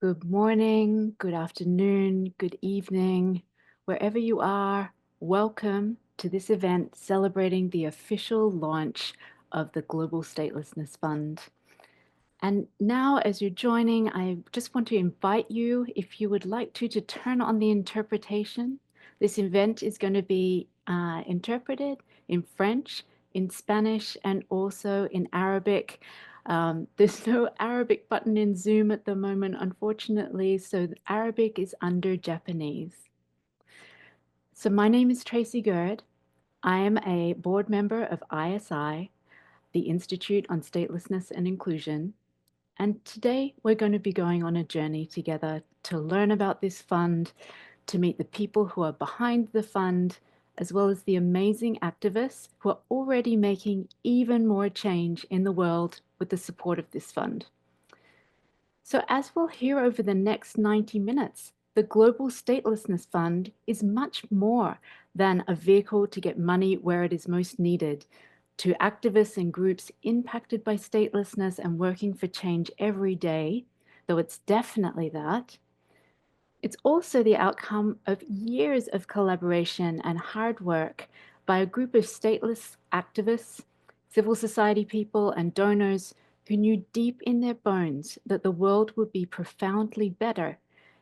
Good morning, good afternoon, good evening, wherever you are. Welcome to this event celebrating the official launch of the Global Statelessness Fund. And now, as you're joining, I just want to invite you, if you would like to turn on the interpretation. This event is going to be interpreted in French, in Spanish, and also in Arabic. There's no Arabic button in Zoom at the moment, unfortunately, so Arabic is under Japanese. So my name is Tracy Gerd. I am a board member of ISI, the Institute on Statelessness and Inclusion. And today we're going to be going on a journey together to learn about this fund, to meet the people who are behind the fund, as well as the amazing activists who are already making even more change in the world with the support of this fund. So as we'll hear over the next 90 minutes, the Global Statelessness Fund is much more than a vehicle to get money where it is most needed. To activists and groups impacted by statelessness and working for change every day, though it's definitely that, it's also the outcome of years of collaboration and hard work by a group of stateless activists, civil society people, and donors who knew deep in their bones that the world would be profoundly better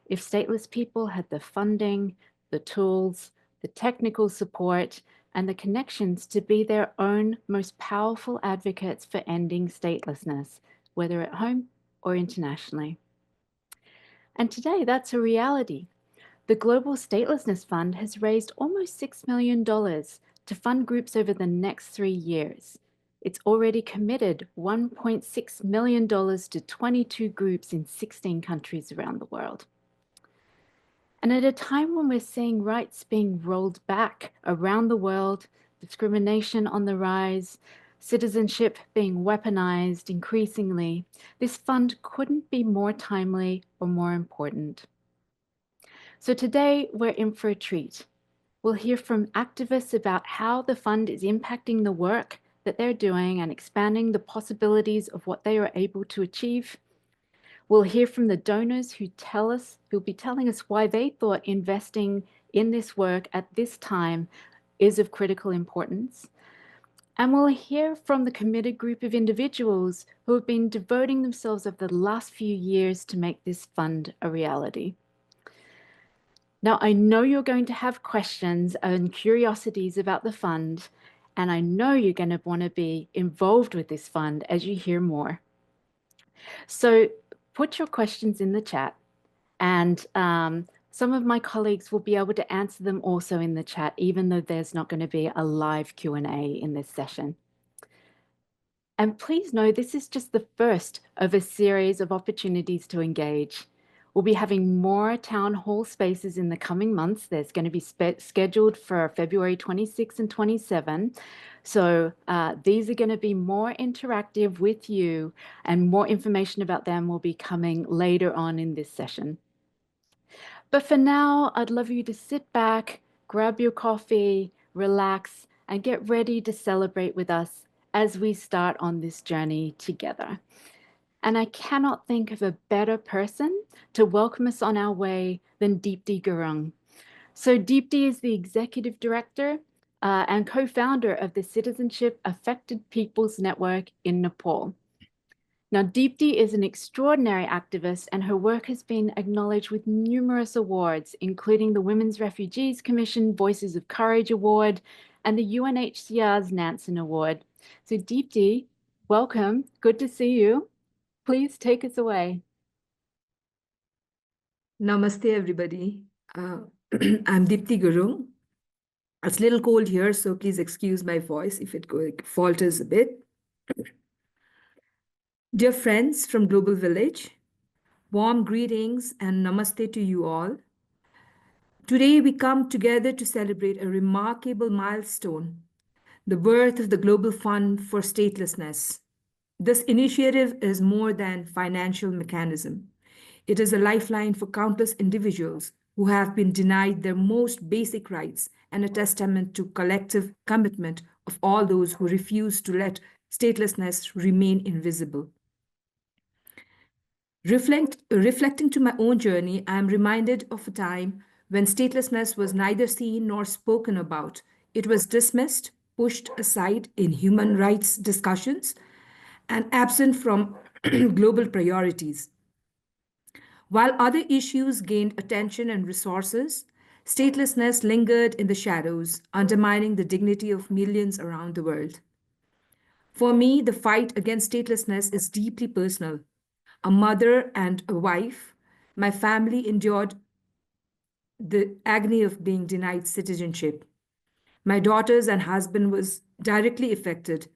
if stateless people had the funding, the tools, the technical support, and the connections to be their own most powerful advocates for ending statelessness, whether at home or internationally. And today, that's a reality. The Global Statelessness Fund has raised almost $6 million to fund groups over the next 3 years. It's already committed $1.6 million to 22 groups in 16 countries around the world. And at a time when we're seeing rights being rolled back around the world, discrimination on the rise, citizenship being weaponized increasingly, this fund couldn't be more timely or more important. So today we're in for a treat. We'll hear from activists about how the fund is impacting the work that they're doing and expanding the possibilities of what they are able to achieve. We'll hear from the donors who'll be telling us why they thought investing in this work at this time is of critical importance. And we'll hear from the committed group of individuals who have been devoting themselves over the last few years to make this fund a reality. Now, I know you're going to have questions and curiosities about the fund, and I know you're going to want to be involved with this fund as you hear more. So put your questions in the chat, and some of my colleagues will be able to answer them also in the chat, even though there's not going to be a live Q&A in this session. And please know this is just the first of a series of opportunities to engage. We'll be having more town hall spaces in the coming months. There's going to be scheduled for February 26 and 27. So these are going to be more interactive with you, and more information about them will be coming later on in this session. But for now, I'd love you to sit back, grab your coffee, relax, and get ready to celebrate with us as we start on this journey together. And I cannot think of a better person to welcome us on our way than Deepti Gurung. So Deepti is the executive director and co-founder of the Citizenship Affected Peoples Network in Nepal. Now, Deepti is an extraordinary activist, and her work has been acknowledged with numerous awards, including the Women's Refugees Commission Voices of Courage Award and the UNHCR's Nansen Award. So Deepti, welcome. Good to see you. Please take us away. Namaste, everybody. I'm Deepti Gurung. It's a little cold here, so please excuse my voice if it falters a bit. Dear friends from Global Village, warm greetings and namaste to you all. Today we come together to celebrate a remarkable milestone, the birth of the Global Fund for Statelessness. This initiative is more than financial mechanism. It is a lifeline for countless individuals who have been denied their most basic rights and a testament to collective commitment of all those who refuse to let statelessness remain invisible. Reflecting to my own journey, I am reminded of a time when statelessness was neither seen nor spoken about. It was dismissed, pushed aside in human rights discussions, and absent from global priorities. While other issues gained attention and resources, statelessness lingered in the shadows, undermining the dignity of millions around the world. For me, the fight against statelessness is deeply personal. A mother and a wife, my family endured the agony of being denied citizenship. My daughters and husband was directly affected,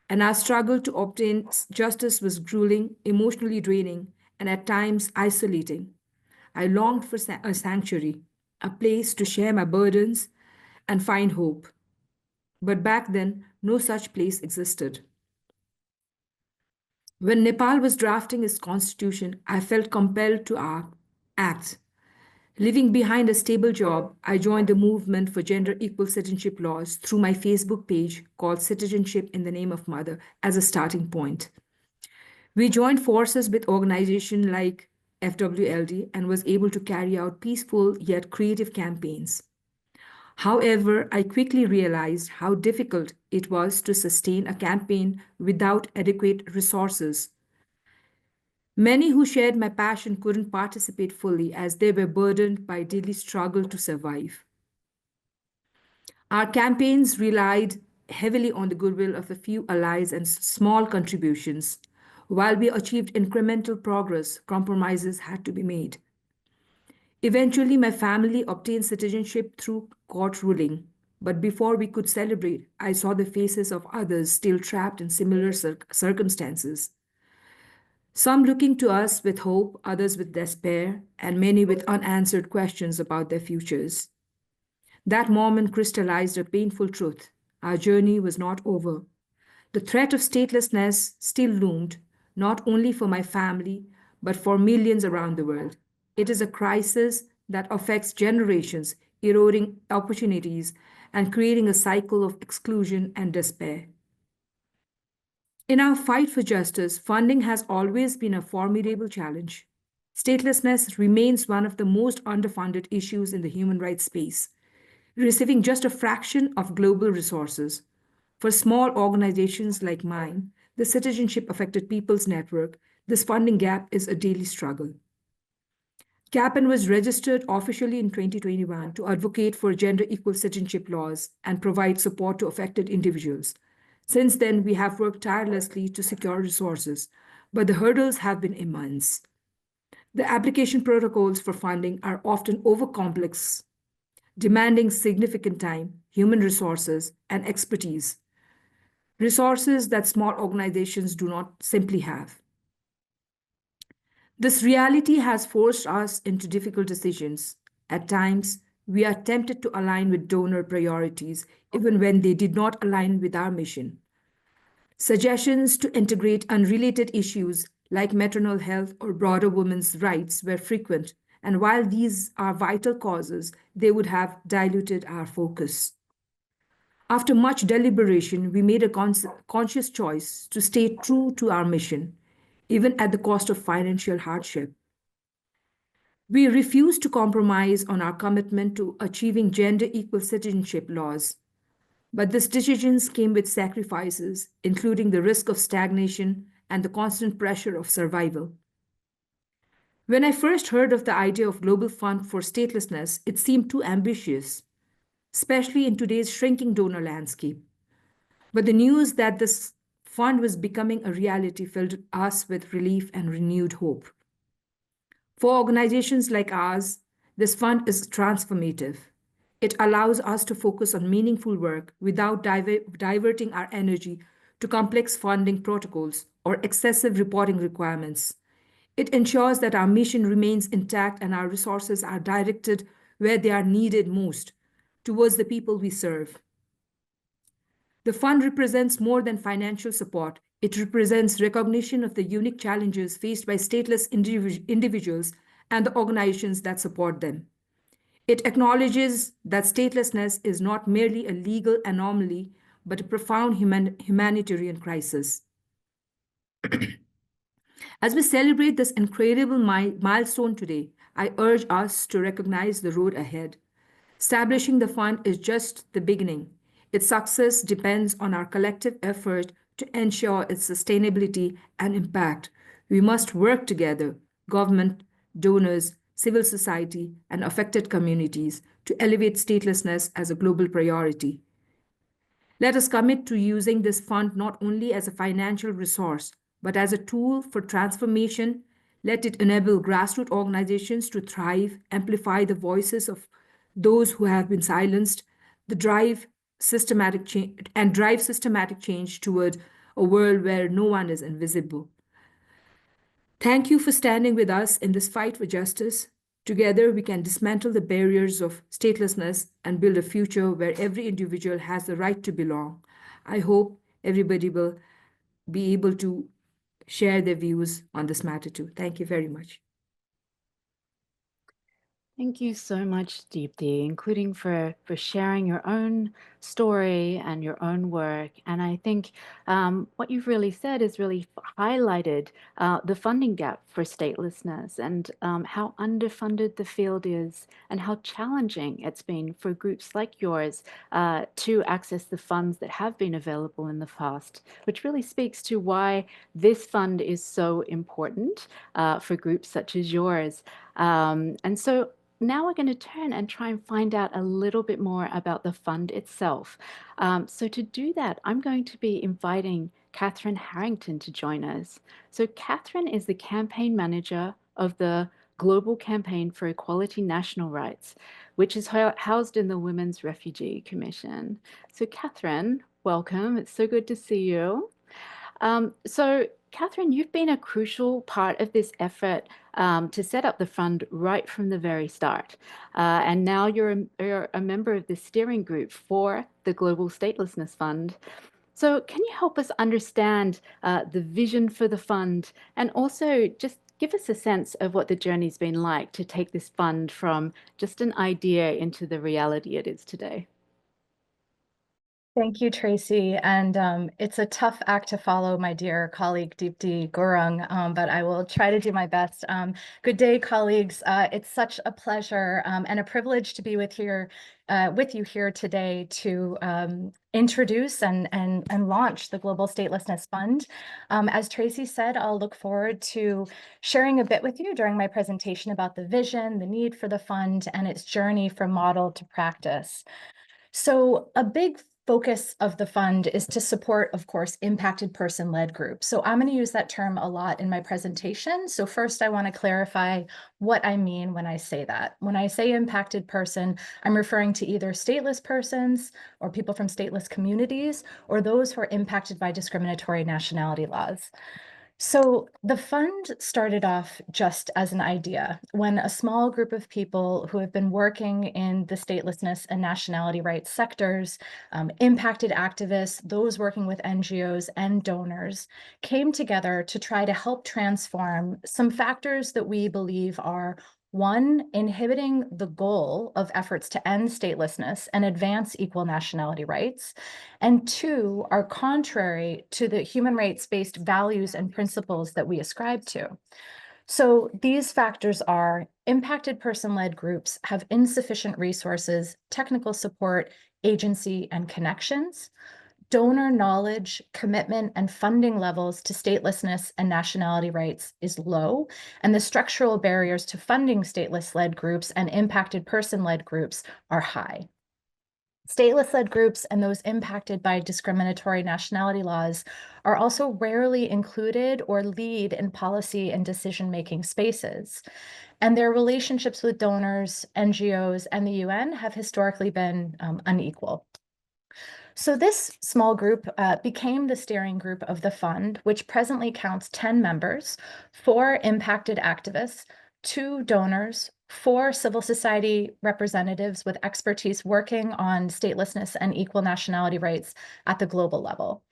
and our struggle to obtain justice was grueling, emotionally draining, and at times isolating. I longed for a sanctuary, a place to share my burdens and find hope. But back then, no such place existed. When Nepal was drafting its constitution, I felt compelled to act. Leaving behind a stable job, I joined the movement for gender equal citizenship laws through my Facebook page called Citizenship in the Name of Mother as a starting point. We joined forces with organizations like FWLD and was able to carry out peaceful yet creative campaigns. However, I quickly realized how difficult it was to sustain a campaign without adequate resources. Many who shared my passion couldn't participate fully as they were burdened by daily struggle to survive. Our campaigns relied heavily on the goodwill of a few allies and small contributions. While we achieved incremental progress, compromises had to be made. Eventually, my family obtained citizenship through court ruling. But before we could celebrate, I saw the faces of others still trapped in similar circumstances. Some looking to us with hope, others with despair, and many with unanswered questions about their futures. That moment crystallized a painful truth. Our journey was not over. The threat of statelessness still loomed, not only for my family, but for millions around the world. It is a crisis that affects generations, eroding opportunities and creating a cycle of exclusion and despair. In our fight for justice, funding has always been a formidable challenge. Statelessness remains one of the most underfunded issues in the human rights space, receiving just a fraction of global resources. For small organizations like mine, the Citizenship Affected Peoples Network, this funding gap is a daily struggle. CAPN was registered officially in 2021 to advocate for gender equal citizenship laws and provide support to affected individuals. Since then, we have worked tirelessly to secure resources, but the hurdles have been immense. The application protocols for funding are often overcomplex, demanding significant time, human resources, and expertise, resources that small organizations do not simply have. This reality has forced us into difficult decisions. At times, we are tempted to align with donor priorities, even when they did not align with our mission. Suggestions to integrate unrelated issues like maternal health or broader women's rights were frequent, and while these are vital causes, they would have diluted our focus. After much deliberation, we made a conscious choice to stay true to our mission, even at the cost of financial hardship. We refused to compromise on our commitment to achieving gender equal citizenship laws. But these decisions came with sacrifices, including the risk of stagnation and the constant pressure of survival. When I first heard of the idea of Global Fund for Statelessness, it seemed too ambitious, especially in today's shrinking donor landscape. But the news that this fund was becoming a reality filled us with relief and renewed hope. For organizations like ours, this fund is transformative. It allows us to focus on meaningful work without diverting our energy to complex funding protocols or excessive reporting requirements. It ensures that our mission remains intact and our resources are directed where they are needed most, towards the people we serve. The fund represents more than financial support. It represents recognition of the unique challenges faced by stateless individuals and the organizations that support them. It acknowledges that statelessness is not merely a legal anomaly, but a profound humanitarian crisis. As we celebrate this incredible milestone today, I urge us to recognize the road ahead. Establishing the fund is just the beginning. Its success depends on our collective effort to ensure its sustainability and impact. We must work together, government, donors, civil society, and affected communities, to elevate statelessness as a global priority. Let us commit to using this fund not only as a financial resource, but as a tool for transformation. Let it enable grassroots organizations to thrive, amplify the voices of those who have been silenced, the drive systematic change and drive systematic change toward a world where no one is invisible. Thank you for standing with us in this fight for justice. Together, we can dismantle the barriers of statelessness and build a future where every individual has the right to belong. I hope everybody will be able to share their views on this matter too. Thank you very much. Thank you so much, Deepti, including for sharing your own story and your own work. And I think what you've really said is really highlighted the funding gap for statelessness and how underfunded the field is and how challenging it's been for groups like yours to access the funds that have been available in the past, which really speaks to why this fund is so important for groups such as yours. And so now we're going to turn and try and find out a little bit more about the fund itself. So to do that, I'm going to be inviting Catherine Harrington to join us. So Catherine is the campaign manager of the Global Campaign for Equality National Rights, which is housed in the Women's Refugee Commission. So Catherine, welcome. It's so good to see you. So, Catherine, you've been a crucial part of this effort to set up the fund right from the very start. And now you're a member of the steering group for the Global Statelessness Fund. So, can you help us understand the vision for the fund and also just give us a sense of what the journey's been like to take this fund from just an idea into the reality it is today? Thank you, Tracy. And it's a tough act to follow, my dear colleague Deepti Gurung, but I will try to do my best. Good day, colleagues. It's such a pleasure and a privilege to be with you here today to introduce and launch the Global Statelessness Fund. As Tracy said, I'll look forward to sharing a bit with you during my presentation about the vision, the need for the fund, and its journey from model to practice. So a big focus of the fund is to support, of course, impacted person-led groups. So I'm going to use that term a lot in my presentation. So first, I want to clarify what I mean when I say that. When I say impacted person, I'm referring to either stateless persons or people from stateless communities or those who are impacted by discriminatory nationality laws. So the fund started off just as an idea when a small group of people who have been working in the statelessness and nationality rights sectors, impacted activists, those working with NGOs and donors, came together to try to help transform some factors that we believe are one, inhibiting the goal of efforts to end statelessness and advance equal nationality rights, and two, are contrary to the human rights-based values and principles that we ascribe to. So these factors are impacted person-led groups have insufficient resources, technical support, agency, and connections. Donor knowledge, commitment, and funding levels to statelessness and nationality rights is low, and the structural barriers to funding stateless-led groups and impacted person-led groups are high. Stateless-led groups and those impacted by discriminatory nationality laws are also rarely included or lead in policy and decision-making spaces. And their relationships with donors, NGOs, and the UN have historically been unequal. So this small group became the steering group of the fund, which presently counts 10 members, 4 impacted activists, 2 donors, 4 civil society representatives with expertise working on statelessness and equal nationality rights at the global level.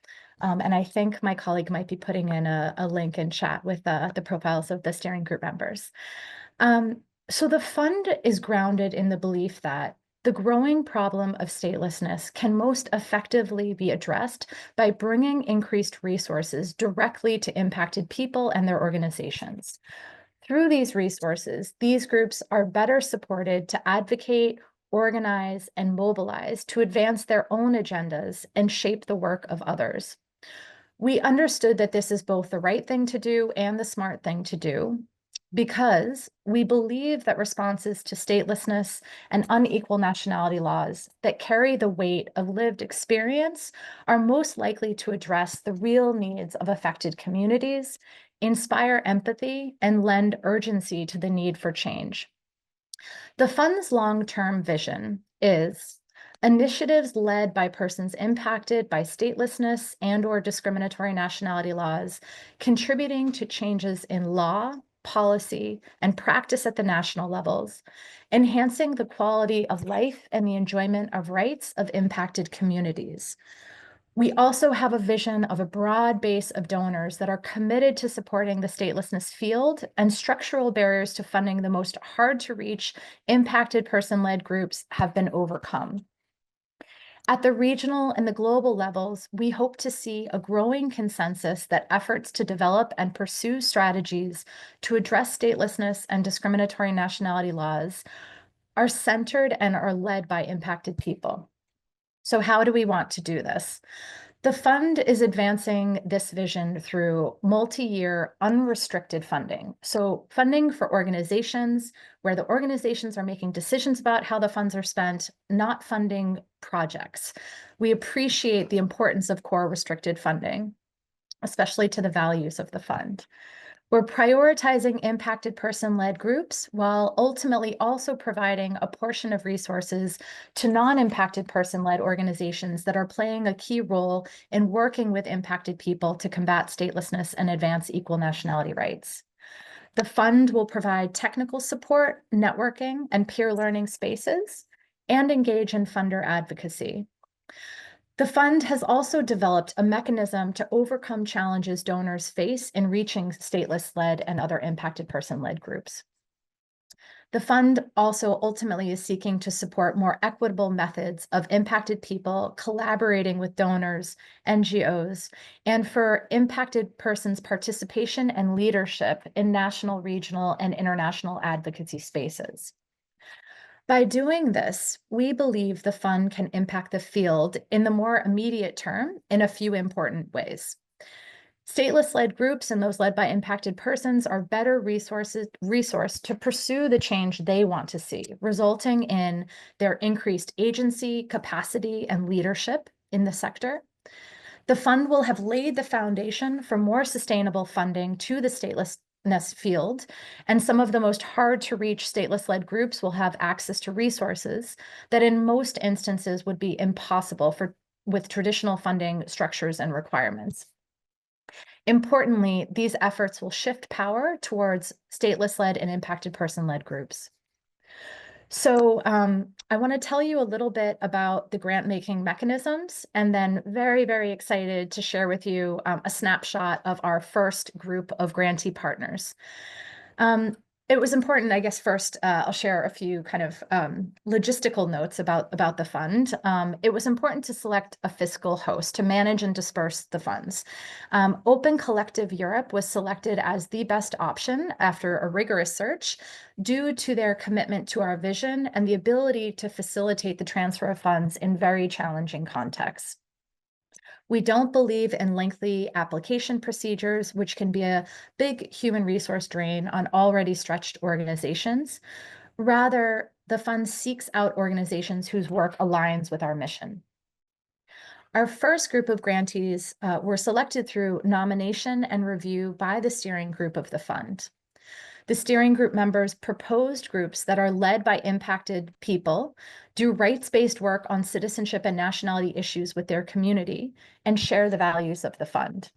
And I think my colleague might be putting in a link in chat with the profiles of the steering group members. So the fund is grounded in the belief that The growing problem of statelessness can most effectively be addressed by bringing increased resources directly to impacted people and their organizations. Through these resources, these groups are better supported to advocate, organize, and mobilize to advance their own agendas and shape the work of others. We understood that this is both the right thing to do and the smart thing to do because we believe that responses to statelessness and unequal nationality laws that carry the weight of lived experience are most likely to address the real needs of affected communities, inspire empathy, and lend urgency to the need for change. The fund's long-term vision is initiatives led by persons impacted by statelessness and/or discriminatory nationality laws, contributing to changes in law, policy, and practice at the national levels, enhancing the quality of life and the enjoyment of rights of impacted communities. We also have a vision of a broad base of donors that are committed to supporting the statelessness field, and structural barriers to funding the most hard to reach impacted person-led groups have been overcome. At the regional and the global levels, we hope to see a growing consensus that efforts to develop and pursue strategies to address statelessness and discriminatory nationality laws are centered and are led by impacted people. So how do we want to do this? The fund is advancing this vision through multi-year unrestricted funding. So funding for organizations where the organizations are making decisions about how the funds are spent, not funding projects. We appreciate the importance of core restricted funding, especially to the values of the fund. We're prioritizing impacted person-led groups while ultimately also providing a portion of resources to non-impacted person-led organizations that are playing a key role in working with impacted people to combat statelessness and advance equal nationality rights. The fund will provide technical support, networking, and peer learning spaces, and engage in funder advocacy. The fund has also developed a mechanism to overcome challenges donors face in reaching stateless-led and other impacted person-led groups. The fund also ultimately is seeking to support more equitable methods of impacted people collaborating with donors, NGOs, and for impacted persons' participation and leadership in national, regional, and international advocacy spaces. By doing this, we believe the fund can impact the field in the more immediate term in a few important ways. Stateless-led groups and those led by impacted persons are better resourced to pursue the change they want to see, resulting in their increased agency, capacity, and leadership in the sector. The fund will have laid the foundation for more sustainable funding to the statelessness field, and some of the most hard to reach stateless-led groups will have access to resources that in most instances would be impossible with traditional funding structures and requirements. Importantly, these efforts will shift power towards stateless-led and impacted person-led groups. So I want to tell you a little bit about the grant-making mechanisms, and then very, very excited to share with you a snapshot of our first group of grantee partners. It was important, I guess, first, I'll share a few kind of logistical notes about the fund. It was important to select a fiscal host to manage and disperse the funds. Open Collective Europe was selected as the best option after a rigorous search due to their commitment to our vision and the ability to facilitate the transfer of funds in very challenging contexts. We don't believe in lengthy application procedures, which can be a big human resource drain on already stretched organizations. Rather, the fund seeks out organizations whose work aligns with our mission. Our first group of grantees were selected through nomination and review by the steering group of the fund. The steering group members proposed groups that are led by impacted people, do rights-based work on citizenship and nationality issues with their community, and share the values of the fund.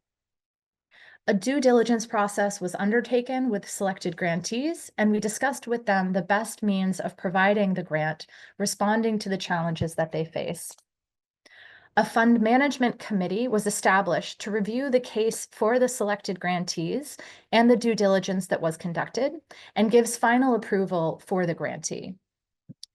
A due diligence process was undertaken with selected grantees, and we discussed with them the best means of providing the grant, responding to the challenges that they face. A fund management committee was established to review the case for the selected grantees and the due diligence that was conducted, and gives final approval for the grantee.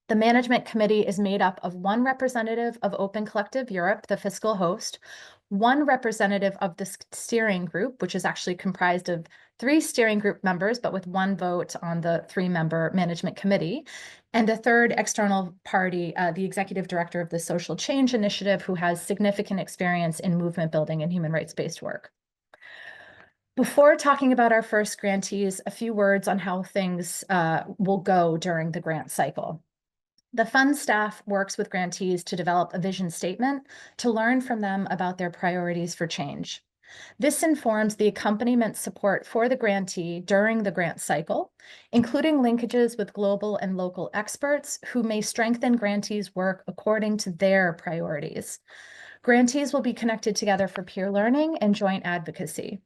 The management committee is made up of one representative of Open Collective Europe, the fiscal host, one representative of the steering group, which is actually comprised of 3 steering group members, but with 1 vote on the 3-member management committee, and a third external party, the executive director of the Social Change Initiative, who has significant experience in movement building and human rights-based work. Before talking about our first grantees, a few words on how things will go during the grant cycle. The fund staff works with grantees to develop a vision statement to learn from them about their priorities for change. This informs the accompaniment support for the grantee during the grant cycle, including linkages with global and local experts who may strengthen grantees' work according to their priorities. Grantees will be connected together for peer learning and joint advocacy.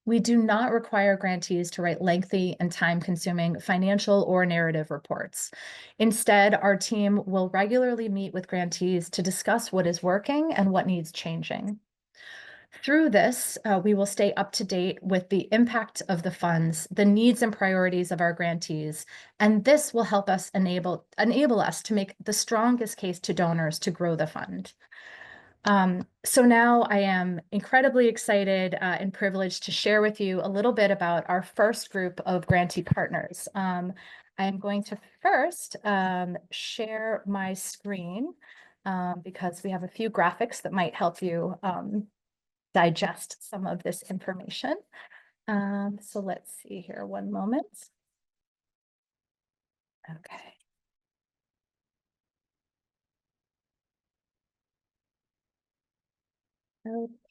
We do not require grantees to write lengthy and time-consuming financial or narrative reports. Instead, our team will regularly meet with grantees to discuss what is working and what needs changing. Through this, we will stay up to date with the impact of the funds, the needs and priorities of our grantees, and this will help us enable us to make the strongest case to donors to grow the fund. So now I am incredibly excited and privileged to share with you a little bit about our first group of grantee partners. I am going to first share my screen because we have a few graphics that might help you digest some of this information. So let's see here, one moment. Okay.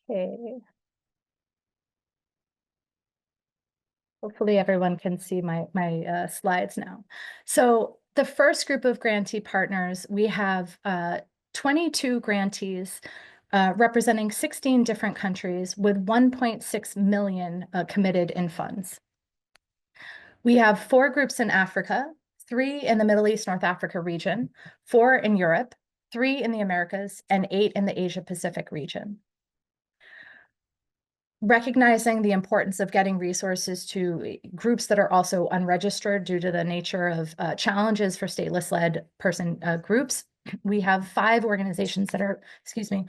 Okay. Hopefully everyone can see my slides now. So the first group of grantee partners, we have 22 grantees representing 16 different countries with 1.6 million committed in funds. We have 4 groups in Africa, 3 in the Middle East, North Africa region, 4 in Europe, 3 in the Americas, and 8 in the Asia Pacific region. Recognizing the importance of getting resources to groups that are also unregistered due to the nature of challenges for stateless-led person groups, we have 5 organizations that are, excuse me,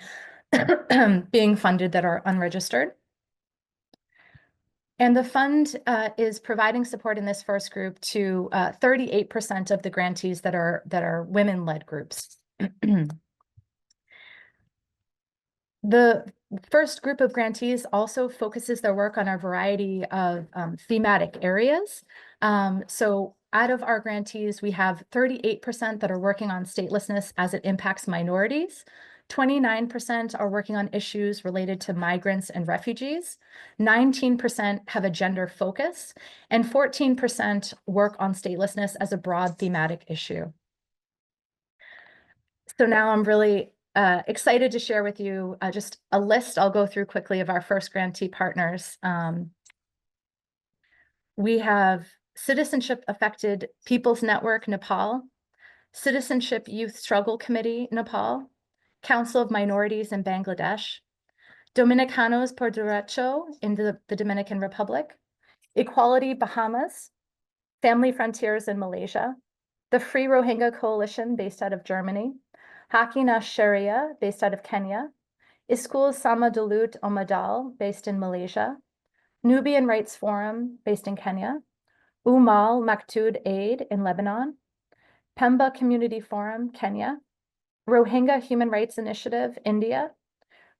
being funded that are unregistered. And the fund is providing support in this first group to 38% of the grantees that are women-led groups. The first group of grantees also focuses their work on a variety of thematic areas. So out of our grantees, we have 38% that are working on statelessness as it impacts minorities. 29% are working on issues related to migrants and refugees. 19% have a gender focus, and 14% work on statelessness as a broad thematic issue. So now I'm really excited to share with you just a list I'll go through quickly of our first grantee partners. We have Citizenship Affected People's Network, Nepal, Citizenship Youth Struggle Committee, Nepal, Council of Minorities in Bangladesh, Dominicanos por Derecho in the Dominican Republic, Equality Bahamas, Family Frontiers in Malaysia, the Free Rohingya Coalition based out of Germany, Hakina Sharia, based out of Kenya, Iskul Sama Dulut Omadal, based in Malaysia, Nubian Rights Forum, based in Kenya, Umal Maktoud Aid in Lebanon, Pemba Community Forum, Kenya, Rohingya Human Rights Initiative, India,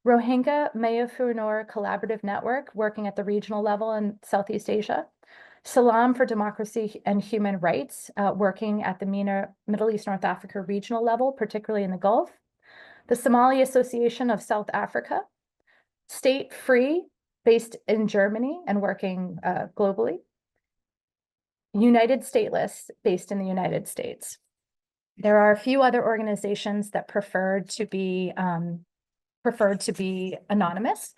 Rohingya Mayapur Collaborative Network, working at the regional level in Southeast Asia, Salam for Democracy and Human Rights, working at the MENA, Middle East, North Africa regional level, particularly in the Gulf, the Somali Association of South Africa, State Free, based in Germany and working globally, United Stateless, based in the United States. There are a few other organizations that preferred to be anonymous,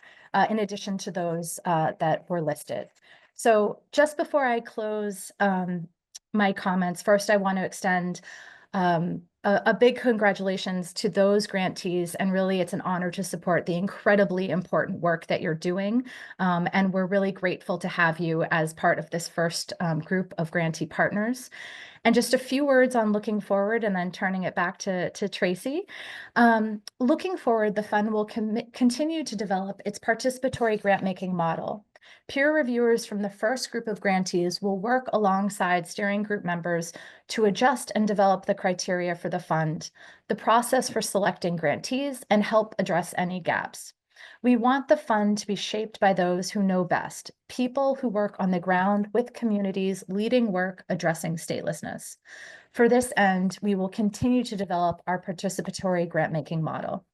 in addition to those that were listed. So just before I close my comments, first I want to extend A big congratulations to those grantees, and really it's an honor to support the incredibly important work that you're doing. And we're really grateful to have you as part of this first group of grantee partners. And just a few words on looking forward and then turning it back to Tracy. Looking forward, the fund will continue to develop its participatory grant-making model. Peer reviewers from the first group of grantees will work alongside steering group members to adjust and develop the criteria for the fund, the process for selecting grantees, and help address any gaps. We want the fund to be shaped by those who know best, people who work on the ground with communities leading work addressing statelessness. For this end, we will continue to develop our participatory grant-making model.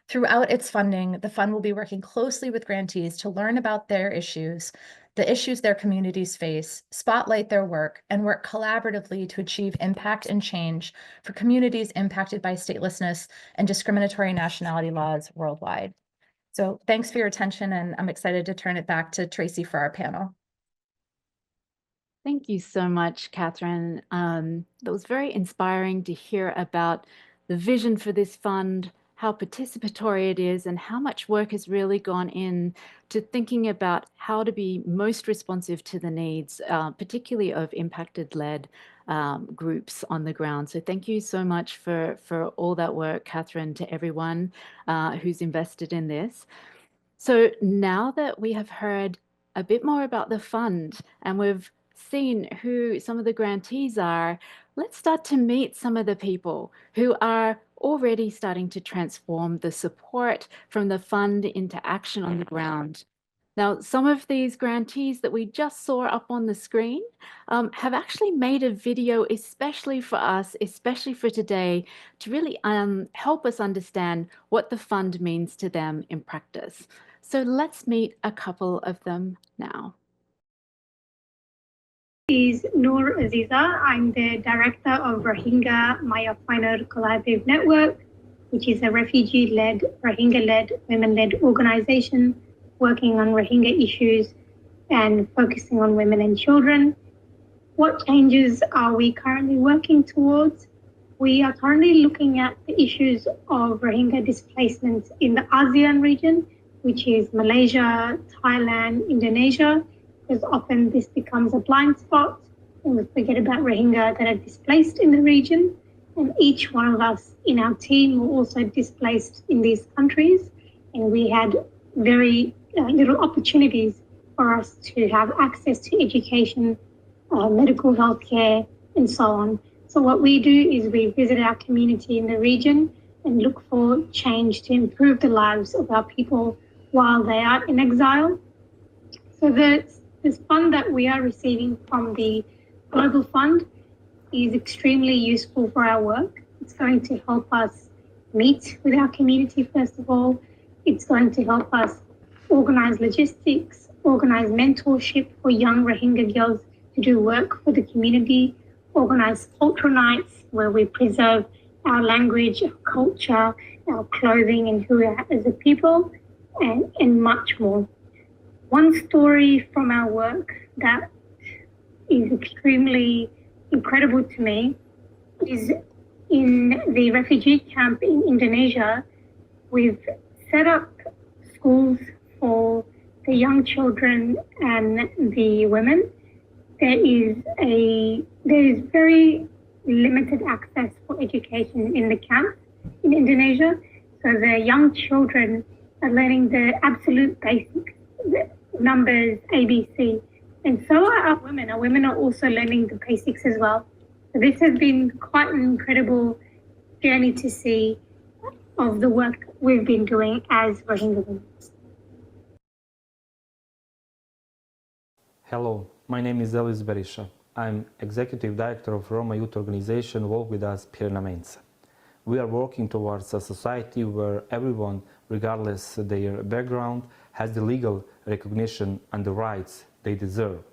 Throughout its funding, the fund will be working closely with grantees to learn about their issues, the issues their communities face, spotlight their work, and work collaboratively to achieve impact and change for communities impacted by statelessness and discriminatory nationality laws worldwide. So thanks for your attention, and I'm excited to turn it back to Tracy for our panel. Thank you so much, Catherine. That was very inspiring to hear about the vision for this fund, how participatory it is, and how much work has really gone in to thinking about how to be most responsive to the needs, particularly of impacted-led groups on the ground. So thank you so much for all that work, Catherine, to everyone who's invested in this. So now that we have heard a bit more about the fund and we've seen who some of the grantees are, let's start to meet some of the people who are already starting to transform the support from the fund into action on the ground. Now, some of these grantees that we just saw up on the screen have actually made a video especially for us, especially for today, to really help us understand what the fund means to them in practice. So let's meet a couple of them now. Is Noor Aziza. I'm the director of Rohingya Maya Finer Collaborative Network, which is a refugee-led, Rohingya-led, women-led organization working on Rohingya issues and focusing on women and children. What changes are we currently working towards? We are currently looking at the issues of Rohingya displacements in the ASEAN region, which is Malaysia, Thailand, Indonesia, because often this becomes a blind spot and we forget about Rohingya that are displaced in the region. And each one of us in our team were also displaced in these countries. And we had very little opportunities for us to have access to education, medical health care, and so on. So what we do is we visit our community in the region and look for change to improve the lives of our people while they are in exile. So this fund that we are receiving from the Global Fund is extremely useful for our work. It's going to help us meet with our community, first of all. It's going to help us organize logistics, organize mentorship for young Rohingya girls to do work for the community, organize cultural nights where we preserve our language, our culture, our clothing, and who we are as a people, and much more. One story from our work that is extremely incredible to me is in the refugee camp in Indonesia. We've set up schools for the young children and the women. There is very limited access for education in the camp in Indonesia. So the young children are learning the absolute basics, the numbers, ABC. And so are our women. Our women are also learning the basics as well. So this has been quite an incredible journey to see of the work we've been doing as Rohingya women. Hello, my name is Elis Berisha. I'm Executive Director of Roma Youth Organization Walk With Us Pirnamense. We are working towards a society where everyone, regardless of their background, has the legal recognition and the rights they deserve.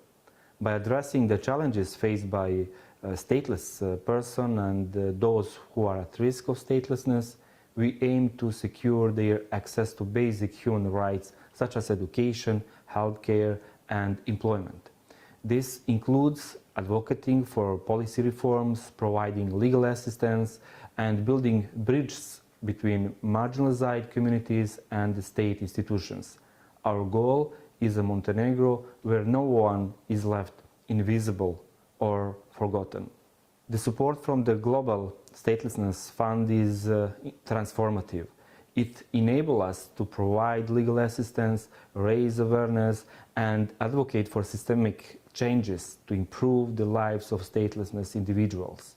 By addressing the challenges faced by a stateless person and those who are at risk of statelessness, we aim to secure their access to basic human rights such as education, healthcare, and employment. This includes advocating for policy reforms, providing legal assistance, and building bridges between marginalized communities and the state institutions. Our goal is a Montenegro where no one is left invisible or forgotten. The support from the Global Statelessness Fund is transformative. It enables us to provide legal assistance, raise awareness, and advocate for systemic changes to improve the lives of statelessness individuals.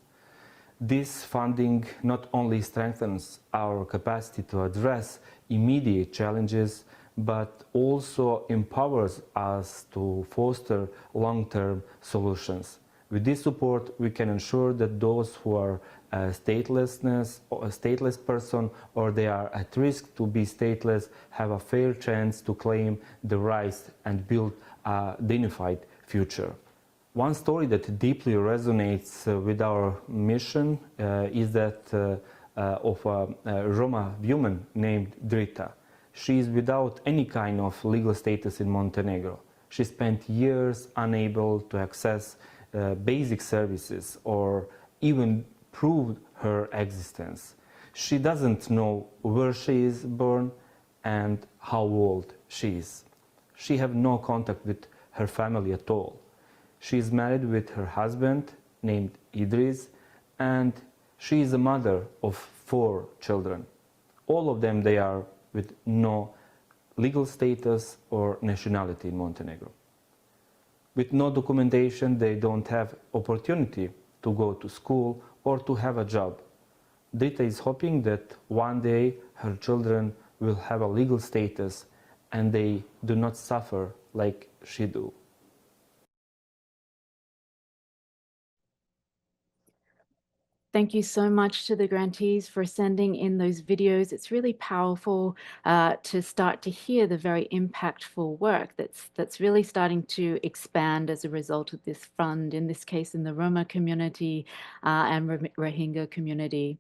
This funding not only strengthens our capacity to address immediate challenges, but also empowers us to foster long-term solutions. With this support, we can ensure that those who are statelessness or a stateless person or they are at risk to be stateless have a fair chance to claim the rights and build a dignified future. One story that deeply resonates with our mission is that of a Roma woman named Drita. She is without any kind of legal status in Montenegro. She spent years unable to access basic services or even prove her existence. She doesn't know where she is born and how old she is. She has no contact with her family at all. She is married with her husband named Idris, and she is a mother of 4 children. All of them, they are with no legal status or nationality in Montenegro. With no documentation, they don't have opportunity to go to school or to have a job. Drita is hoping that one day her children will have a legal status and they do not suffer like she do. Thank you so much to the grantees for sending in those videos. It's really powerful to start to hear the very impactful work that's really starting to expand as a result of this fund, in this case in the Roma community and Rohingya community.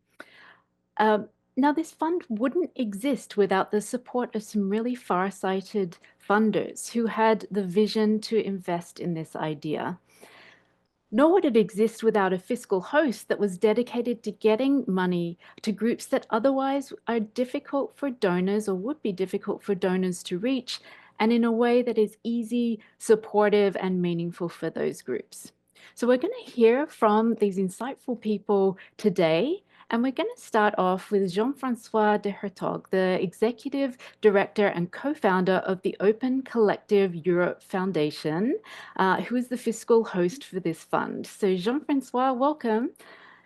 Now, this fund wouldn't exist without the support of some really far-sighted funders who had the vision to invest in this idea. Nor would it exist without a fiscal host that was dedicated to getting money to groups that otherwise are difficult for donors or would be difficult for donors to reach, and in a way that is easy, supportive, and meaningful for those groups. So we're going to hear from these insightful people today. And we're going to start off with Jean-François de Hertog, the Executive Director and co-founder of the Open Collective Europe Foundation, who is the fiscal host for this fund. So Jean-François, welcome.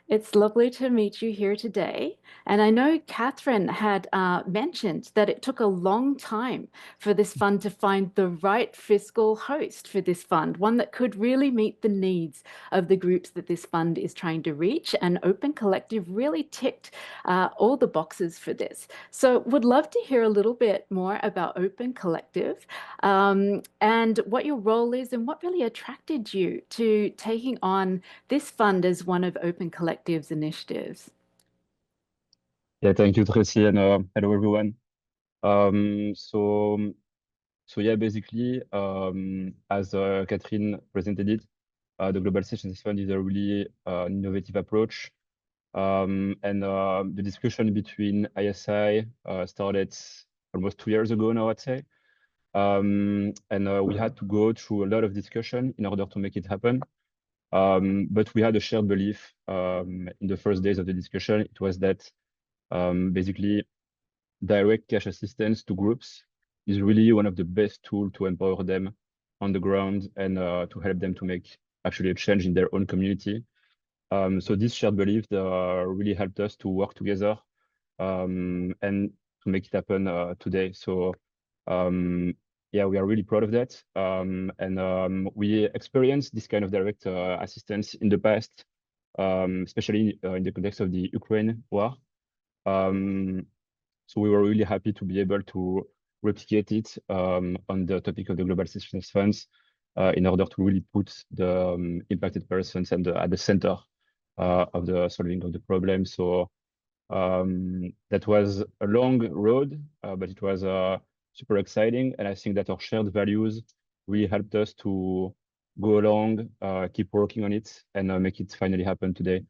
It's lovely to meet you here today. And I know Catherine had mentioned that it took a long time for this fund to find the right fiscal host for this fund, one that could really meet the needs of the groups that this fund is trying to reach. And Open Collective really ticked all the boxes for this. So would love to hear a little bit more about Open Collective and what your role is and what really attracted you to taking on this fund as one of Open Collective's initiatives. Yeah, thank you, Tracy, and hello, everyone. So yeah, basically, as Catherine presented it, the Global Statelessness Fund is a really innovative approach. And the discussion between ISI started almost 2 years ago now, I'd say. And we had to go through a lot of discussion in order to make it happen. But we had a shared belief in the first days of the discussion. It was that basically direct cash assistance to groups is really one of the best tools to empower them on the ground and to help them to make actually a change in their own community. So this shared belief really helped us to work together and to make it happen today. So yeah, we are really proud of that. And we experienced this kind of direct assistance in the past, especially in the context of the Ukraine war. So we were really happy to be able to replicate it on the topic of the Global Statelessness Funds in order to really put the impacted persons at the center of the solving of the problem. So that was a long road, but it was super exciting. And I think that our shared values really helped us to go along, keep working on it, and make it finally happen today.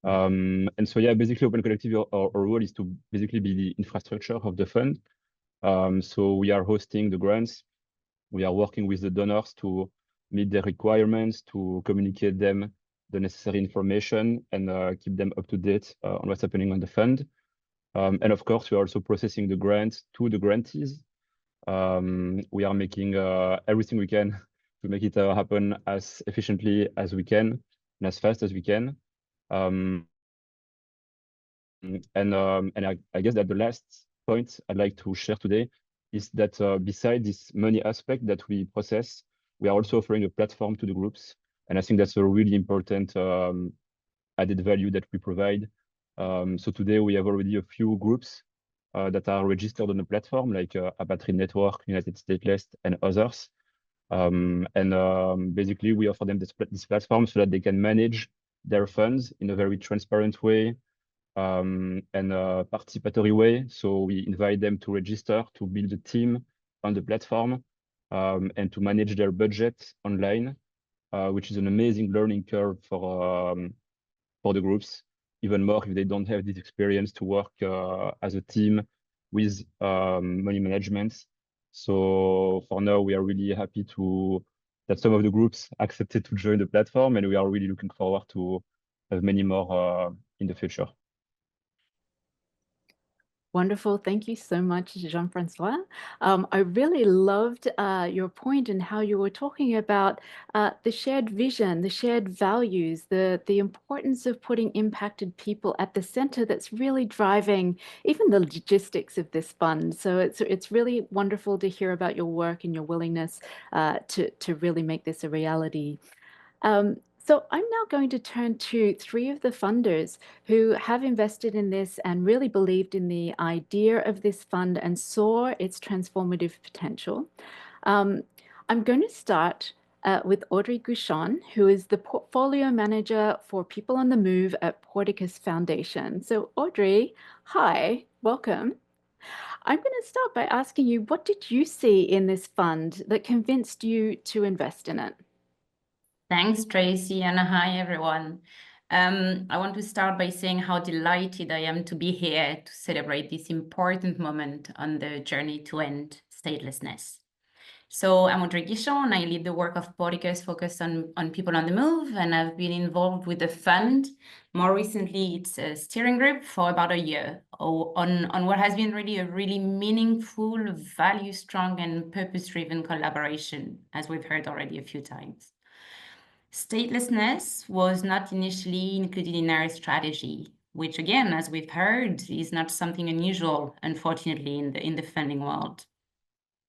And so, yeah, basically, Open Collective, our role is to basically be the infrastructure of the fund. So we are hosting the grants. We are working with the donors to meet their requirements, to communicate them the necessary information, and keep them up to date on what's happening on the fund. And of course, we are also processing the grants to the grantees. We are making everything we can to make it happen as efficiently as we can and as fast as we can. And I guess that the last point I'd like to share today is that beside this money aspect that we process, we are also offering a platform to the groups. And I think that's a really important added value that we provide. So today we have already a few groups that are registered on the platform, like Apatry Network, United Stateless, and others. Basically, we offer them this platform so that they can manage their funds in a very transparent way and participatory way. So we invite them to register, to build a team on the platform, and to manage their budget online, which is an amazing learning curve for the groups, even more if they don't have this experience to work as a team with money management. So for now, we are really happy that some of the groups accepted to join the platform, and we are really looking forward to have many more in the future. Wonderful. Thank you so much, Jean-Francois. I really loved your point and how you were talking about the shared vision, the shared values, the importance of putting impacted people at the center that's really driving even the logistics of this fund. So it's really wonderful to hear about your work and your willingness to really make this a reality. So I'm now going to turn to three of the funders who have invested in this and really believed in the idea of this fund and saw its transformative potential. I'm going to start with Audrey Gouchon, who is the portfolio manager for People on the Move at Porticus Foundation. So Audrey, hi, welcome. I'm going to start by asking you, what did you see in this fund that convinced you to invest in it? Thanks, Tracy, and hi, everyone. I want to start by saying how delighted I am to be here to celebrate this important moment on the journey to end statelessness. So I'm Audrey Guichon. I lead the work of Porticus focused on people on the move, and I've been involved with the fund. More recently, it's a steering group for about a year on what has been really a really meaningful, value-strong, and purpose-driven collaboration, as we've heard already a few times. Statelessness was not initially included in our strategy, which again, as we've heard, is not something unusual, unfortunately, in the funding world.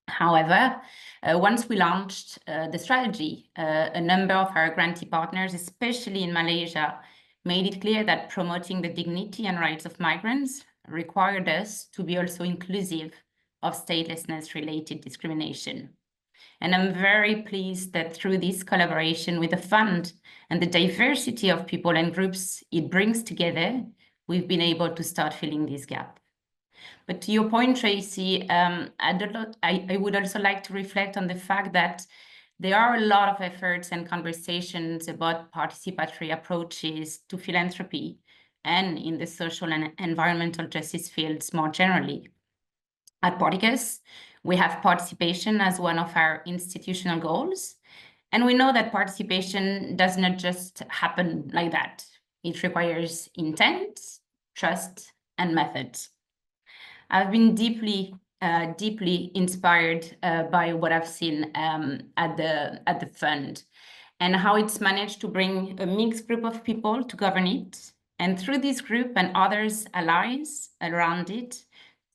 However, once we launched the strategy, a number of our grantee partners, especially in Malaysia, made it clear that promoting the dignity and rights of migrants required us to be also inclusive of statelessness-related discrimination. And I'm very pleased that through this collaboration with the fund and the diversity of people and groups it brings together, we've been able to start filling this gap. But to your point, Tracy, I would also like to reflect on the fact that there are a lot of efforts and conversations about participatory approaches to philanthropy and in the social and environmental justice fields more generally. At Porticus, we have participation as one of our institutional goals. And we know that participation does not just happen like that. It requires intent, trust, and methods. I've been deeply inspired by what I've seen at the fund and how it's managed to bring a mixed group of people to govern it. And through this group and others allies around it,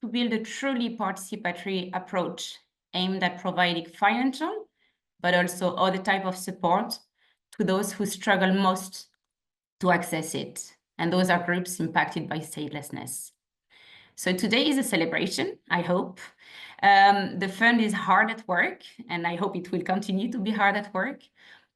to build a truly participatory approach aimed at providing financial, but also other type of support to those who struggle most to access it. And those are groups impacted by statelessness. So today is a celebration, I hope. The fund is hard at work, and I hope it will continue to be hard at work,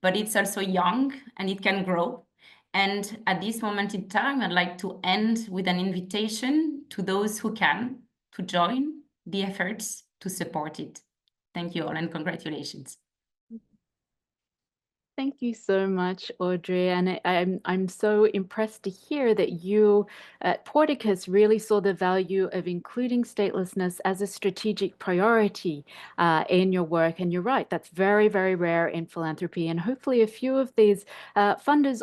but it's also young and it can grow. And at this moment in time, I'd like to end with an invitation to those who can to join the efforts to support it. Thank you all and congratulations. Thank you so much, Audrey. And I'm so impressed to hear that you at Porticus really saw the value of including statelessness as a strategic priority in your work. And you're right, that's very, very rare in philanthropy. And hopefully a few of these funders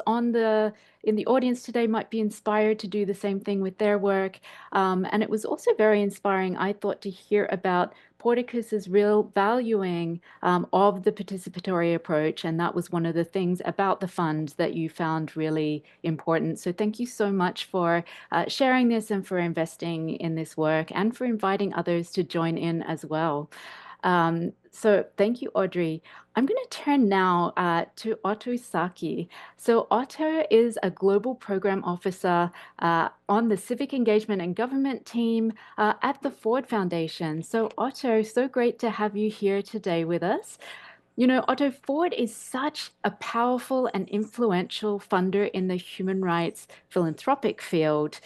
in the audience today might be inspired to do the same thing with their work. And it was also very inspiring, I thought, to hear about Porticus's real valuing of the participatory approach. And that was one of the things about the fund that you found really important. So thank you so much for sharing this and for investing in this work and for inviting others to join in as well. So thank you, Audrey. I'm going to turn now to Otto Saki. So Otto is a global program officer on the civic engagement and government team at the Ford Foundation. So Otto, so great to have you here today with us. You know, Otto, Ford is such a powerful and influential funder in the human rights philanthropic field.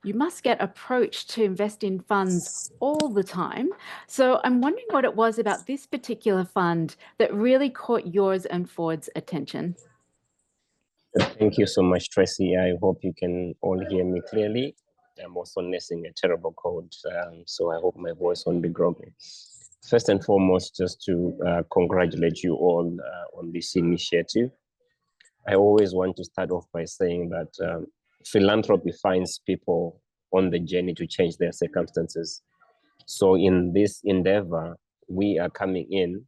You must get approached to invest in funds all the time. So I'm wondering what it was about this particular fund that really caught yours and Ford's attention. Thank you so much, Tracy. I hope you can all hear me clearly. I'm also nursing a terrible cold, so I hope my voice won't be groggy. First and foremost, just to congratulate you all on this initiative. I always want to start off by saying that philanthropy finds people on the journey to change their circumstances. So in this endeavor, we are coming in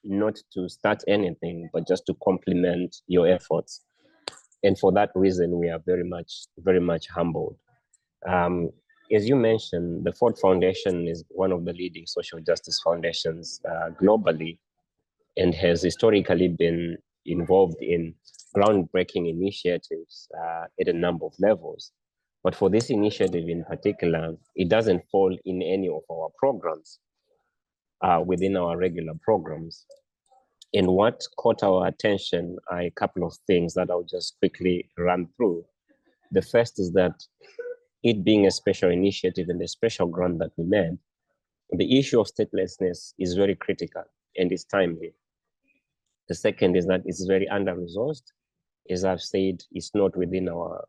not to start anything, but just to complement your efforts. And for that reason, we are very much humbled. As you mentioned, the Ford Foundation is one of the leading social justice foundations globally and has historically been involved in groundbreaking initiatives at a number of levels. But for this initiative in particular, it doesn't fall in any of our programs within our regular programs. And what caught our attention are a couple of things that I'll just quickly run through. The first is that it being a special initiative and a special grant that we made, the issue of statelessness is very critical and it's timely. The second is that it's very under-resourced. As I've said, it's not within our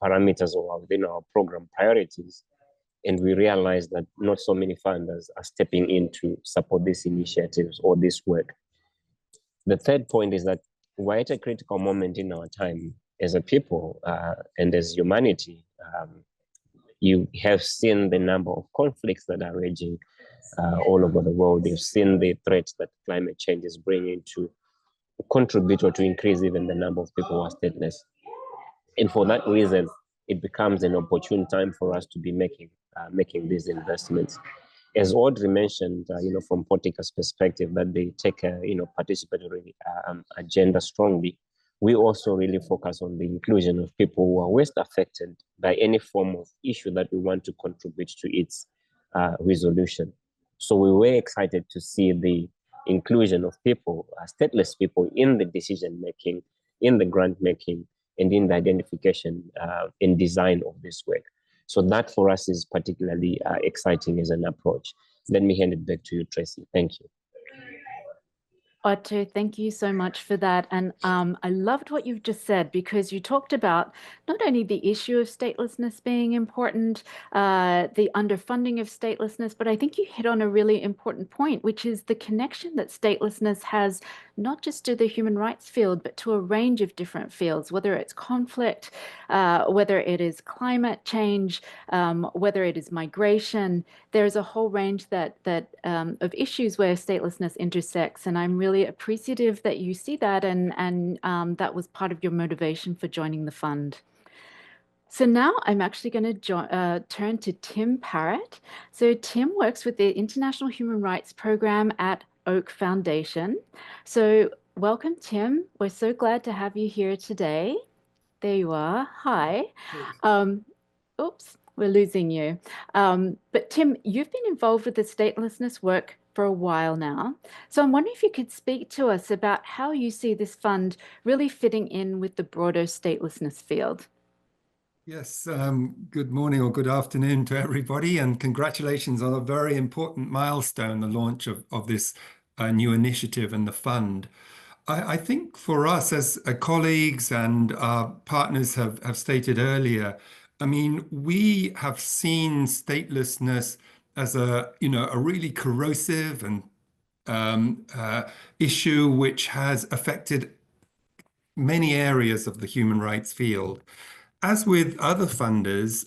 parameters or within our program priorities. And we realize that not so many funders are stepping in to support these initiatives or this work. The third point is that we're at a critical moment in our time as a people and as humanity. You have seen the number of conflicts that are raging all over the world. You've seen the threats that climate change is bringing to contribute or to increase even the number of people who are stateless. And for that reason, it becomes an opportune time for us to be making these investments. As Audrey mentioned, from Porticus' perspective, that they take a participatory agenda strongly. We also really focus on the inclusion of people who are worst affected by any form of issue that we want to contribute to its resolution. So we were excited to see the inclusion of people, stateless people, in the decision making, in the grant making, and in the identification and design of this work. So that for us is particularly exciting as an approach. Let me hand it back to you, Tracy. Thank you. Otto, thank you so much for that. And I loved what you've just said, because you talked about not only the issue of statelessness being important, the underfunding of statelessness, but I think you hit on a really important point, which is the connection that statelessness has not just to the human rights field, but to a range of different fields, whether it's conflict, whether it is climate change, whether it is migration. There's a whole range of issues where statelessness intersects, and I'm really appreciative that you see that, and that was part of your motivation for joining the fund. So now I'm actually going to turn to Tim Parrott. So Tim works with the International Human Rights Program at Oak Foundation. So welcome, Tim. We're so glad to have you here today. There you are. Hi. Oops, we're losing you. But Tim, you've been involved with the statelessness work for a while now. So I'm wondering if you could speak to us about how you see this fund really fitting in with the broader statelessness field. Yes, good morning or good afternoon to everybody, and congratulations on a very important milestone, the launch of this new initiative and the fund. I think for us as colleagues and our partners have stated earlier, I mean, we have seen statelessness as a really corrosive and issue which has affected many areas of the human rights field. As with other funders,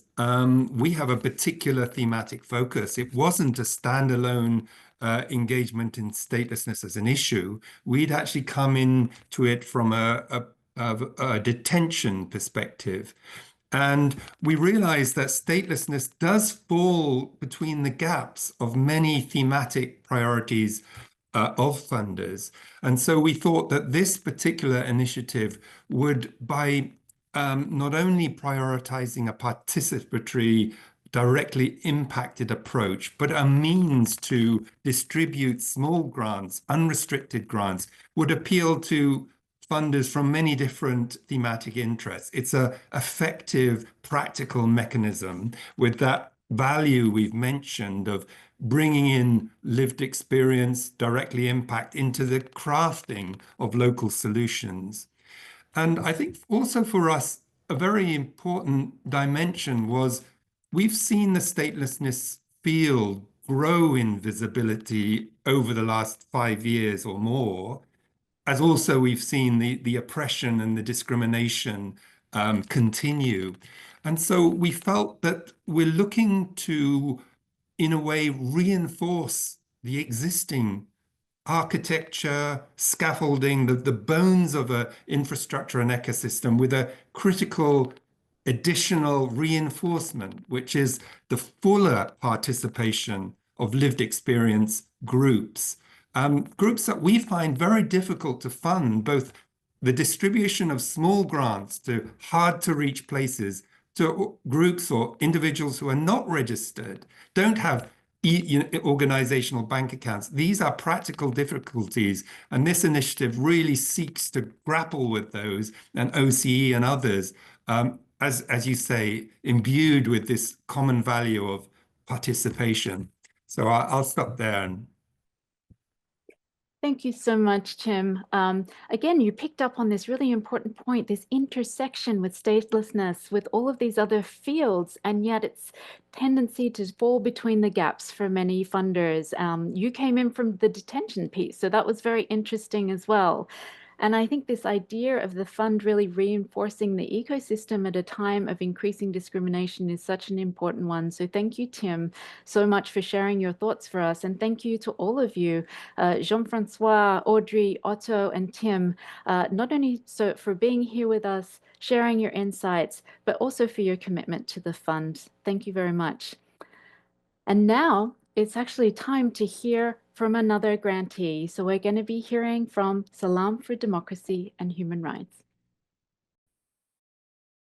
we have a particular thematic focus. It wasn't a standalone engagement in statelessness as an issue. We'd actually come into it from a detention perspective. And we realize that statelessness does fall between the gaps of many thematic priorities of funders. And so we thought that this particular initiative would, by not only prioritizing a participatory, directly impacted approach, but a means to distribute small grants, unrestricted grants, would appeal to funders from many different thematic interests. It's a effective, practical mechanism with that value we've mentioned of bringing in lived experience, directly impact into the crafting of local solutions. And I think also for us, a very important dimension was we've seen the statelessness field grow in visibility over the last 5 years or more, as also we've seen the oppression and the discrimination continue. And so we felt that we're looking to, in a way, reinforce the existing architecture, scaffolding, the bones of an infrastructure and ecosystem with a critical additional reinforcement, which is the fuller participation of lived experience groups. Groups that we find very difficult to fund, both the distribution of small grants to hard to reach places, to groups or individuals who are not registered, don't have organizational bank accounts. These are practical difficulties, and this initiative really seeks to grapple with those, and OCE and others, as you say, imbued with this common value of participation. So I'll stop there. Thank you so much, Tim. Again, you picked up on this really important point, this intersection with statelessness, with all of these other fields, and yet its tendency to fall between the gaps for many funders. You came in from the detention piece, so that was very interesting as well. And I think this idea of the fund really reinforcing the ecosystem at a time of increasing discrimination is such an important one. So thank you, Tim, so much for sharing your thoughts for us. And thank you to all of you, Jean-Francois, Audrey, Otto, and Tim, not only for being here with us, sharing your insights, but also for your commitment to the fund. Thank you very much. And now it's actually time to hear from another grantee. So we're going to be hearing from Salam for Democracy and Human Rights.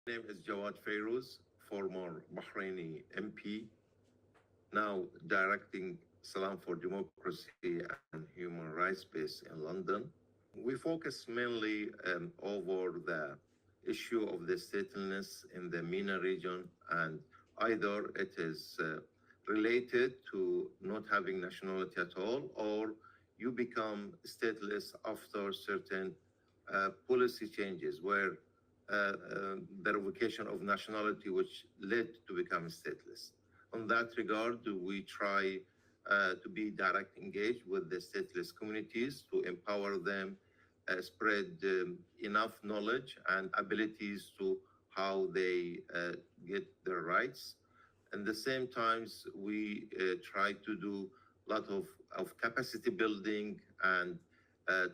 My name is Jawad Fayrouz, former Bahraini MP, now directing Salam for Democracy and Human Rights based in London. We focus mainly over the issue of the statelessness in the MENA region, and either it is related to not having nationality at all, or you become stateless after certain policy changes where the revocation of nationality, which led to become stateless. On that regard, we try to be direct engaged with the stateless communities to empower them, spread enough knowledge and abilities to how they get their rights. At the same times, we try to do a lot of capacity building and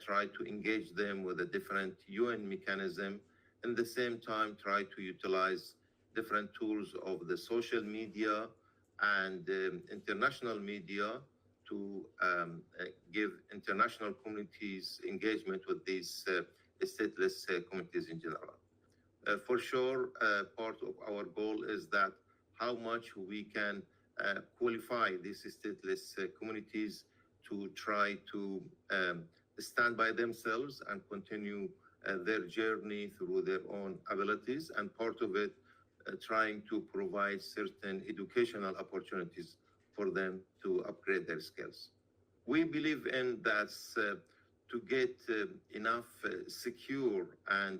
try to engage them with a different UN mechanism. At the same time, try to utilize different tools of the social media and international media to give international communities engagement with these stateless communities in general. For sure, part of our goal is that how much we can qualify these stateless communities to try to stand by themselves and continue their journey through their own abilities, and part of it trying to provide certain educational opportunities for them to upgrade their skills. We believe in that to get enough secure and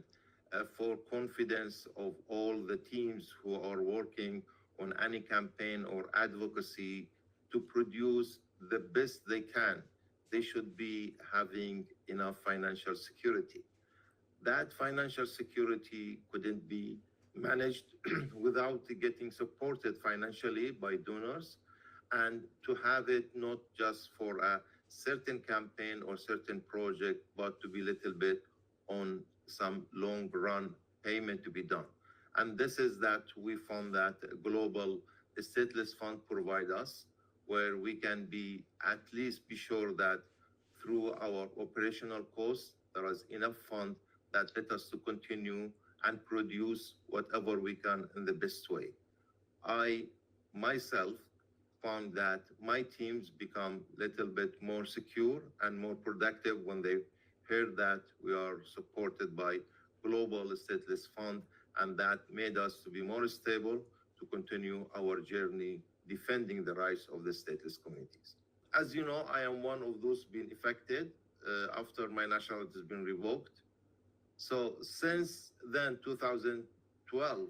for confidence of all the teams who are working on any campaign or advocacy to produce the best they can. They should be having enough financial security. That financial security couldn't be managed without getting supported financially by donors, and to have it not just for a certain campaign or certain project, but to be a little bit on some long run payment to be done. And this is that we found that Global Stateless Fund provide us, where we can be at least be sure that through our operational costs, there is enough fund that let us to continue and produce whatever we can in the best way. I myself found that my teams become a little bit more secure and more productive when they heard that we are supported by Global Stateless Fund, and that made us to be more stable to continue our journey defending the rights of the stateless communities. As you know, I am one of those being affected after my nationality has been revoked. So since then, 2012,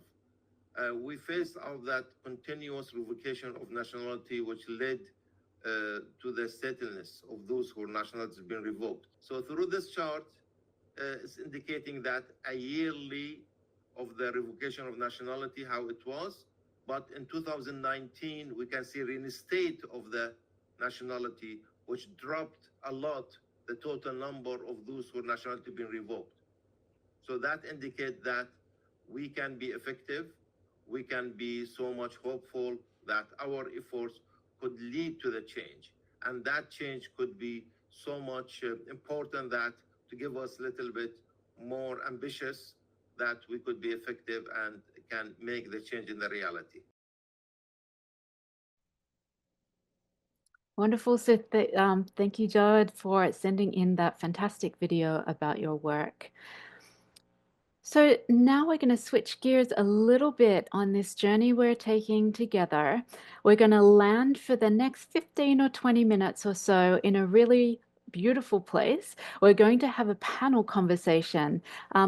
we faced out that continuous revocation of nationality, which led to the statelessness of those whose nationality has been revoked. So through this chart, it's indicating that a yearly of the revocation of nationality, how it was. But in 2019, we can see reinstate of the nationality, which dropped a lot the total number of those whose nationality been revoked. So that indicates that we can be effective. We can be so much hopeful that our efforts could lead to the change. And that change could be so much important that to give us a little bit more ambitious that we could be effective and can make the change in the reality. Wonderful. So thank you, Jawed, for sending in that fantastic video about your work. So now we're going to switch gears a little bit on this journey we're taking together. We're going to land for the next 15 or 20 minutes or so in a really beautiful place. We're going to have a panel conversation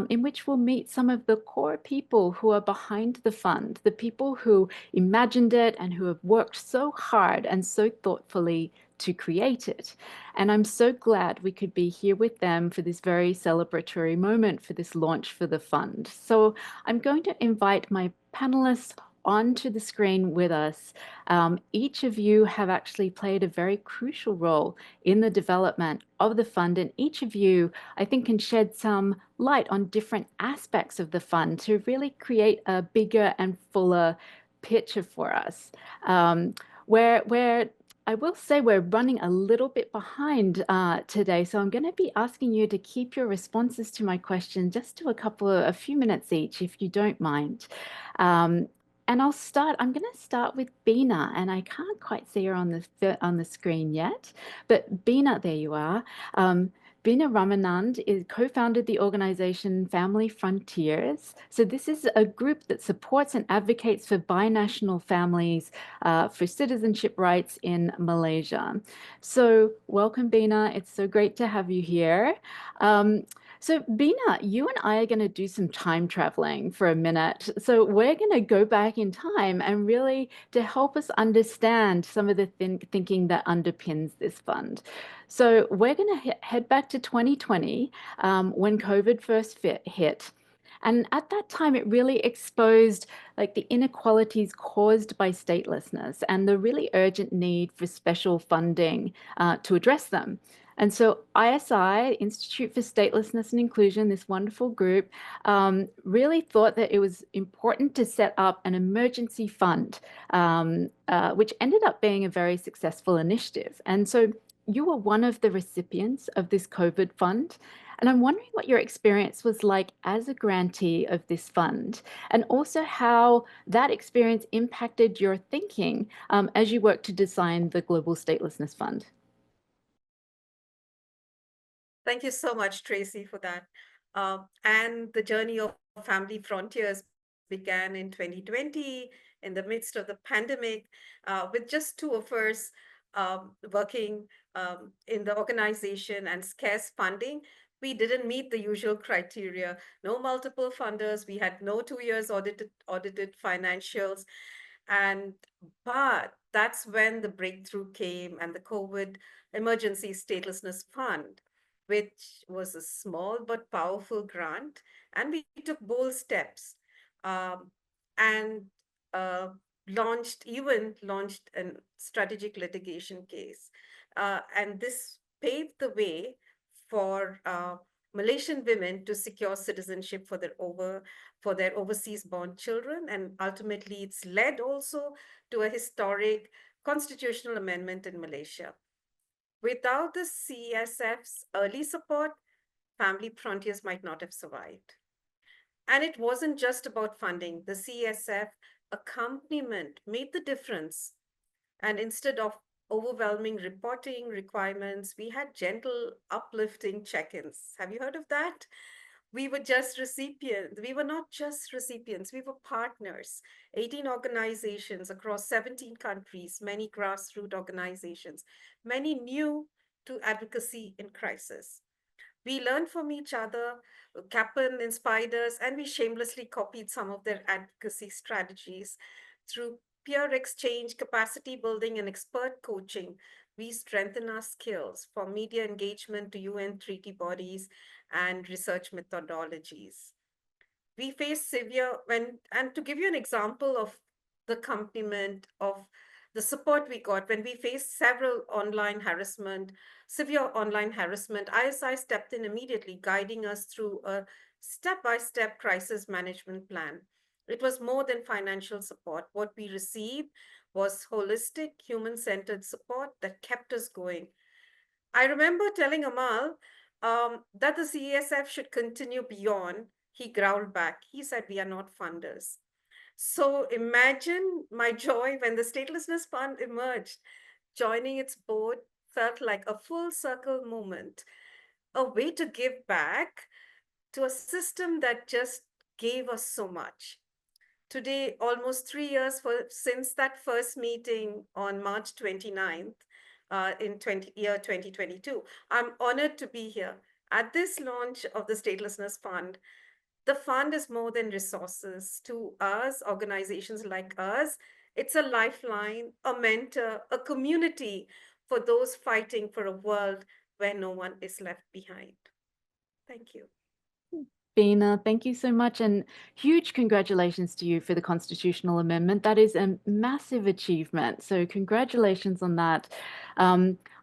in which we'll meet some of the core people who are behind the fund, the people who imagined it and who have worked so hard and so thoughtfully to create it. And I'm so glad we could be here with them for this very celebratory moment for this launch for the fund. So I'm going to invite my panelists onto the screen with us. Each of you have actually played a very crucial role in the development of the fund, and each of you, I think, can shed some light on different aspects of the fund to really create a bigger and fuller picture for us. Where I will say we're running a little bit behind today, so I'm going to be asking you to keep your responses to my question just to a few minutes each, if you don't mind. And I'm going to start with Bina, and I can't quite see her on the screen yet, but Bina, there you are. Bina Ramanand co-founded the organization Family Frontiers. So this is a group that supports and advocates for binational families for citizenship rights in Malaysia. So welcome, Bina. It's so great to have you here. So Bina, you and I are going to do some time traveling for a minute. So we're going to go back in time and really to help us understand some of the thinking that underpins this fund. So we're going to head back to 2020 when COVID first hit. And at that time, it really exposed like the inequalities caused by statelessness and the really urgent need for special funding to address them. And so ISI, Institute for Statelessness and Inclusion, this wonderful group, really thought that it was important to set up an emergency fund, which ended up being a very successful initiative. And so you were one of the recipients of this COVID fund. And I'm wondering what your experience was like as a grantee of this fund, and also how that experience impacted your thinking as you worked to design the Global Statelessness Fund. Thank you so much, Tracy, for that. And the journey of Family Frontiers began in 2020 in the midst of the pandemic with just two of us working in the organization and scarce funding, we didn't meet the usual criteria. No multiple funders. We had no 2 years audited financials. And but that's when the breakthrough came and the COVID Emergency Statelessness Fund, which was a small but powerful grant. And we took bold steps, um, and uh, launched a strategic litigation case. And this paved the way for Malaysian women to secure citizenship for their overseas born children. And ultimately, it's led also to a historic constitutional amendment in Malaysia. Without the CSF's early support, family frontiers might not have survived. And it wasn't just about funding. The CSF accompaniment made the difference. And instead of overwhelming reporting requirements, we had gentle, uplifting check ins. Have you heard of that? We were just recipients. We were not just recipients, we were partners. 18 organizations across 17 countries, many grassroots organizations, many new to advocacy in crisis. We learned from each other. Kaplan inspired us, and we shamelessly copied some of their advocacy strategies. Through peer exchange, capacity building, and expert coaching, we strengthen our skills from media engagement to UN treaty bodies and research methodologies. We face severe and to give you an example of the accompaniment of the support we got when we faced severe online harassment, ISI stepped in immediately, guiding us through a step-by-step crisis management plan. It was more than financial support. What we received was holistic, human-centered support that kept us going. I remember telling Amal that the CESF should continue beyond. He growled back. He said, "We are not funders." So imagine my joy when the Statelessness Fund emerged. Joining its board felt like a full circle moment, a way to give back to a system that just gave us so much. Today, almost 3 years since that first meeting on March 29th in 2022, I'm honored to be here at this launch of the Statelessness Fund. The fund is more than resources to us, organizations like us. It's a lifeline, a mentor, a community for those fighting for a world where no one is left behind. Thank you. Bina, thank you so much, and huge congratulations to you for the constitutional amendment. That is a massive achievement, so congratulations on that.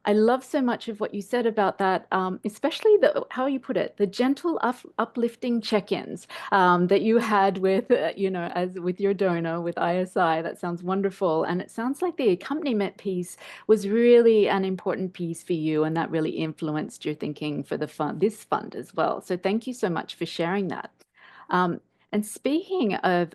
I love so much of what you said about that, especially how you put it, the gentle uplifting check-ins that you had with, as with your donor, with ISI. That sounds wonderful, and it sounds like the accompaniment piece was really an important piece for you, and that really influenced your thinking for this fund as well. So thank you so much for sharing that. And speaking of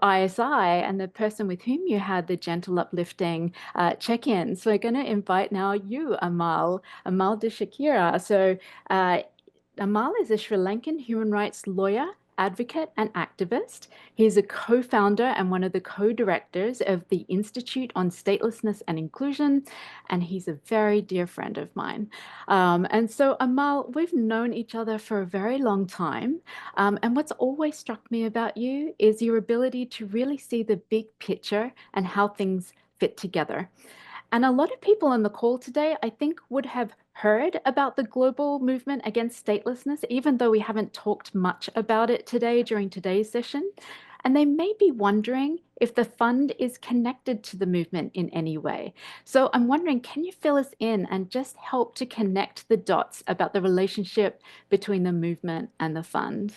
ISI and the person with whom you had the gentle uplifting check-ins, we're going to invite now you, Amal de Shakira. So Amal is a Sri Lankan human rights lawyer, advocate, and activist. He's a co-founder and one of the co-directors of the Institute on Statelessness and Inclusion, and he's a very dear friend of mine. And so, Amal, we've known each other for a very long time, and what's always struck me about you is your ability to really see the big picture and how things fit together. And a lot of people on the call today, I think, would have heard about the global movement against statelessness, even though we haven't talked much about it today during today's session. And they may be wondering if the fund is connected to the movement in any way. So I'm wondering, can you fill us in and just help to connect the dots about the relationship between the movement and the fund?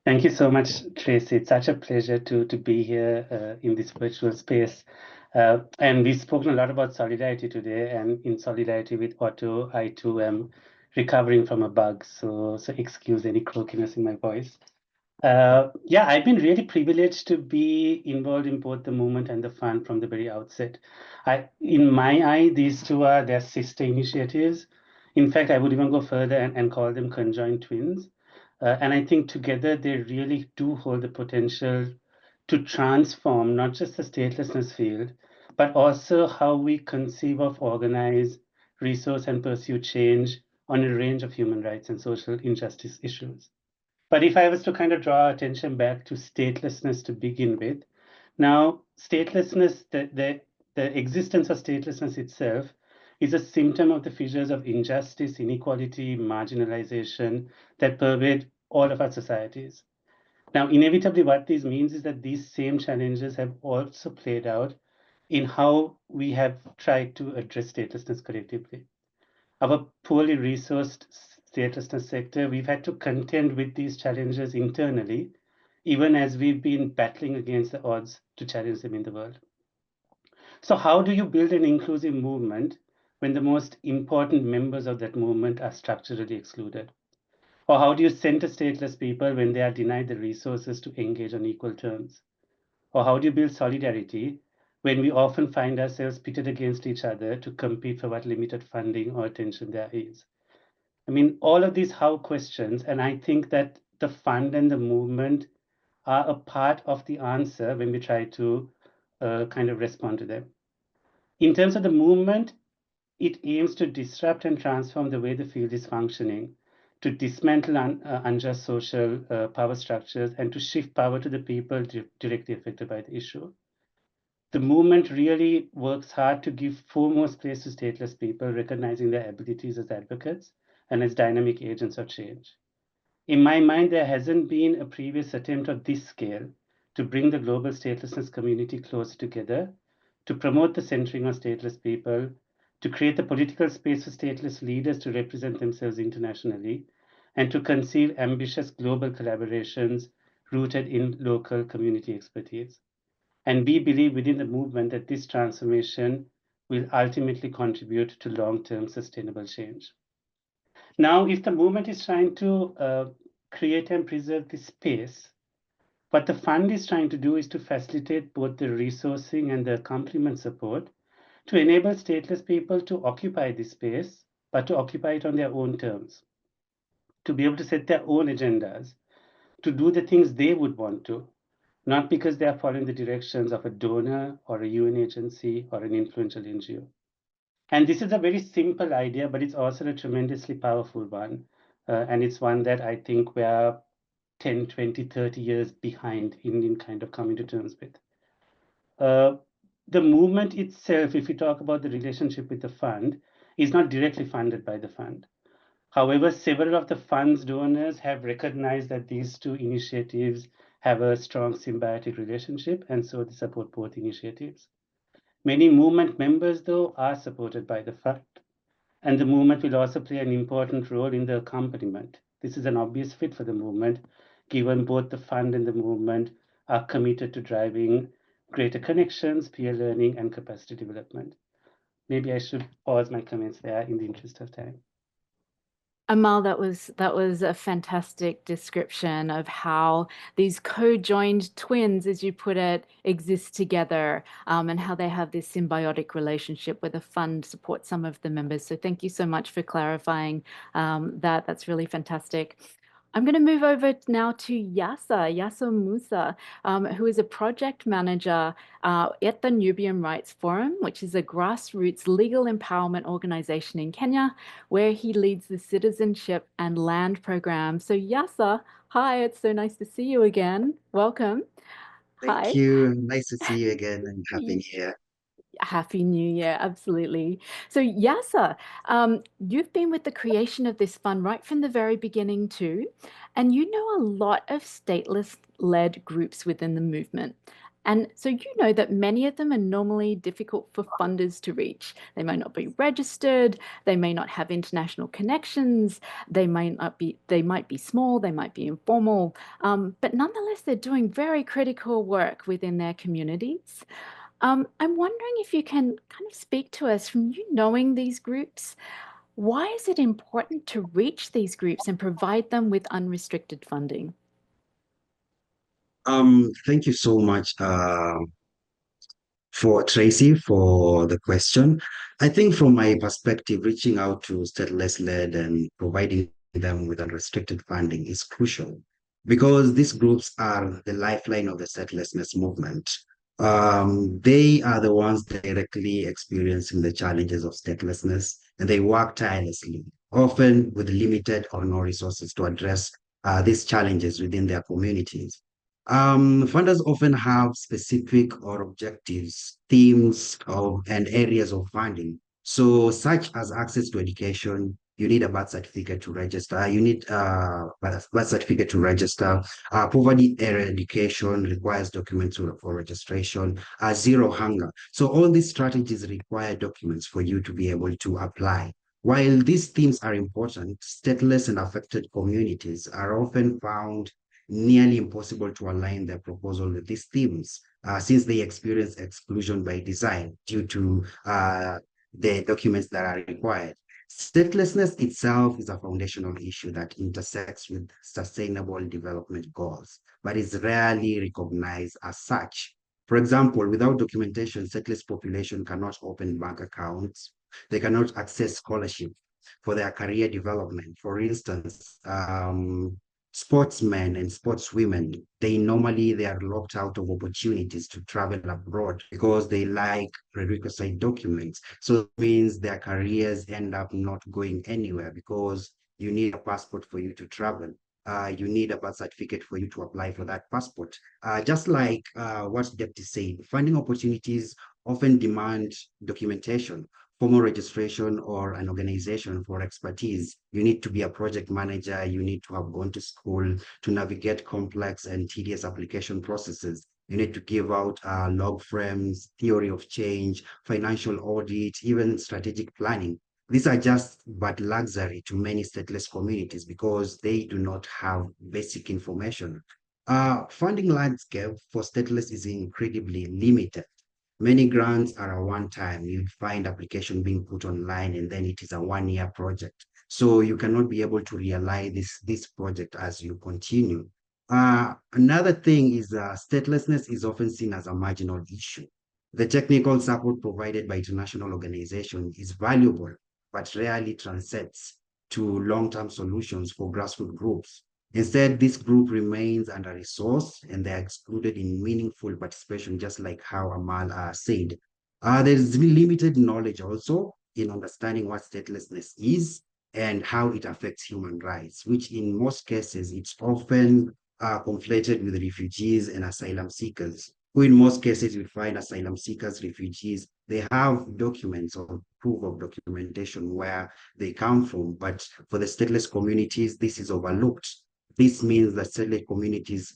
Thank you so much, Tracy. It's such a pleasure to be here in this virtual space. And we've spoken a lot about solidarity today, and in solidarity with Otto, I too am recovering from a bug, so excuse any croakiness in my voice. Yeah, I've been really privileged to be involved in both the movement and the fund from the very outset. In my eye, these two are their sister initiatives. In fact, I would even go further and call them conjoined twins. And I think together they really do hold the potential to transform not just the statelessness field, but also how we conceive of, organize, resource, and pursue change on a range of human rights and social injustice issues. But if I was to kind of draw attention back to statelessness to begin with, now statelessness, the existence of statelessness itself is a symptom of the fissures of injustice, inequality, marginalization that pervade all of our societies. Now, inevitably, what this means is that these same challenges have also played out in how we have tried to address statelessness collectively. Our poorly resourced statelessness sector, we've had to contend with these challenges internally, even as we've been battling against the odds to challenge them in the world. So how do you build an inclusive movement when the most important members of that movement are structurally excluded? Or how do you center stateless people when they are denied the resources to engage on equal terms? Or how do you build solidarity when we often find ourselves pitted against each other to compete for what limited funding or attention there is? I mean, all of these how questions, and I think that the fund and the movement are a part of the answer when we try to kind of respond to them. In terms of the movement, it aims to disrupt and transform the way the field is functioning, to dismantle unjust social power structures, and to shift power to the people directly affected by the issue. The movement really works hard to give foremost place to stateless people, recognizing their abilities as advocates and as dynamic agents of change. In my mind, there hasn't been a previous attempt of this scale to bring the global statelessness community closer together, to promote the centering of stateless people, to create the political space for stateless leaders to represent themselves internationally, and to conceive ambitious global collaborations rooted in local community expertise. And we believe within the movement that this transformation will ultimately contribute to long-term sustainable change. Now, if the movement is trying to create and preserve this space, what the fund is trying to do is to facilitate both the resourcing and the complement support to enable stateless people to occupy this space, but to occupy it on their own terms, to be able to set their own agendas, to do the things they would want to, not because they are following the directions of a donor or a UN agency or an influential NGO. And this is a very simple idea, but it's also a tremendously powerful one. And it's one that I think we're 10, 20, 30 years behind in kind of coming to terms with. The movement itself, if we talk about the relationship with the fund, is not directly funded by the fund. However, several of the fund's donors have recognized that these two initiatives have a strong symbiotic relationship, and so they support both initiatives. Many movement members, though, are supported by the fund, and the movement will also play an important role in the accompaniment. This is an obvious fit for the movement, given both the fund and the movement are committed to driving greater connections, peer learning, and capacity development. Maybe I should pause my comments there in the interest of time. Amal, that was a fantastic description of how these co-joined twins, as you put it, exist together, and how they have this symbiotic relationship where the fund supports some of the members. So thank you so much for clarifying that. That's really fantastic. I'm going to move over now to Yasser Musa, who is a project manager at the Nubian Rights Forum, which is a grassroots legal empowerment organization in Kenya, where he leads the citizenship and land program. So Yasser, hi, it's so nice to see you again. Welcome. Thank Hi. you. Nice to see you again and Happy New Year. Happy New Year, absolutely. So Yasser, you've been with the creation of this fund right from the very beginning too, and you know a lot of stateless-led groups within the movement. And so you know that many of them are normally difficult for funders to reach. They might not be registered, they may not have international connections, they might be small, they might be informal, but nonetheless, they're doing very critical work within their communities. I'm wondering if you can kind of speak to us from you knowing these groups. Why is it important to reach these groups and provide them with unrestricted funding? Thank you so much for Tracy for the question. I think from my perspective, reaching out to stateless-led and providing them with unrestricted funding is crucial because these groups are the lifeline of the statelessness movement. They are the ones directly experiencing the challenges of statelessness, and they work tirelessly, often with limited or no resources to address these challenges within their communities. Funders often have specific or objectives, themes, and areas of funding. So, such as access to education, you need a birth certificate to register. You need birth certificate to register. Poverty eradication requires documents for registration. Zero hunger. So all these strategies require documents for you to be able to apply. While these themes are important, stateless and affected communities are often found nearly impossible to align their proposal with these themes, since they experience exclusion by design due to the documents that are required. Statelessness itself is a foundational issue that intersects with sustainable development goals, but is rarely recognized as such. For example, without documentation, stateless population cannot open bank accounts. They cannot access scholarship for their career development. For instance, sportsmen and sportswomen, they are locked out of opportunities to travel abroad because they lack prerequisite documents. So it means their careers end up not going anywhere because you need a passport for you to travel. You need a birth certificate for you to apply for that passport. Just like what Deputy said, funding opportunities often demand documentation, formal registration, or an organization for expertise. You need to be a project manager. You need to have gone to school to navigate complex and tedious application processes. You need to give out log frames, theory of change, financial audit, even strategic planning. These are just but luxury to many stateless communities because they do not have basic information. Funding landscape for stateless is incredibly limited. Many grants are a one-time. You'd find application being put online and then it is a one-year project. So you cannot be able to realize this project as you continue. Another thing is statelessness is often seen as a marginal issue. The technical support provided by international organizations is valuable, but rarely transcends to long-term solutions for grassroots groups. Instead, this group remains under-resourced and they are excluded in meaningful participation, just like how Amal said. There's limited knowledge also in understanding what statelessness is and how it affects human rights, which in most cases, it's often conflated with refugees and asylum seekers, who in most cases you find asylum seekers, refugees, they have documents or proof of documentation where they come from, but for the stateless communities, this is overlooked. This means that stateless communities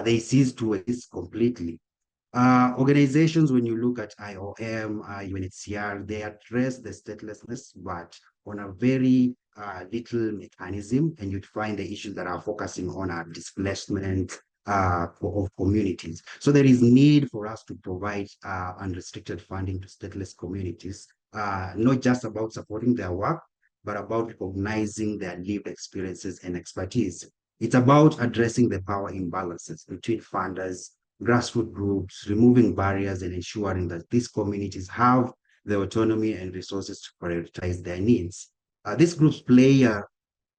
they cease to exist completely. Organizations, when you look at IOM, UNHCR, they address the statelessness, but on a very little mechanism, and you'd find the issues that are focusing on our displacement of communities. So there is need for us to provide unrestricted funding to stateless communities, not just about supporting their work, but about recognizing their lived experiences and expertise. It's about addressing the power imbalances between funders, grassroots groups, removing barriers and ensuring that these communities have the autonomy and resources to prioritize their needs. These groups play a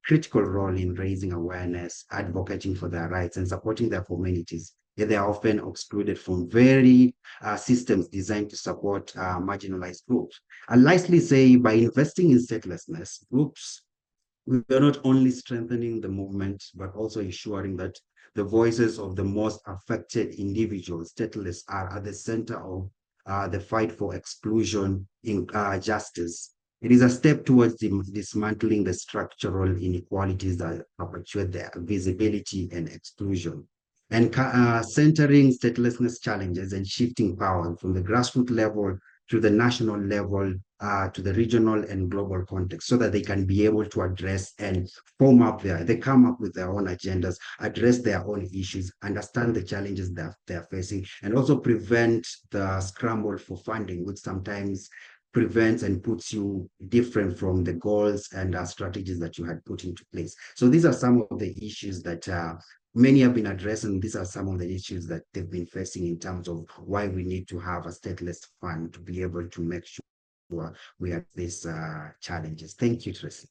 critical role in raising awareness, advocating for their rights, and supporting their communities. Yet they are often excluded from very systems designed to support marginalized groups. I likely say by investing in statelessness, groups we are not only strengthening the movement, but also ensuring that the voices of the most affected individuals, stateless, are at the center of the fight for exclusion in justice. It is a step towards dismantling the structural inequalities that perpetuate their visibility and exclusion, and centering statelessness challenges and shifting power from the grassroots level to the national level, to the regional and global context, so that they can be able to address and they come up with their own agendas, address their own issues, understand the challenges that they're facing, and also prevent the scramble for funding, which sometimes prevents and puts you different from the goals and strategies that you had put into place. So these are some of the issues that many have been addressing. These are some of the issues that they've been facing in terms of why we need to have a stateless fund to be able to make sure we have these challenges. Thank you, Tracy.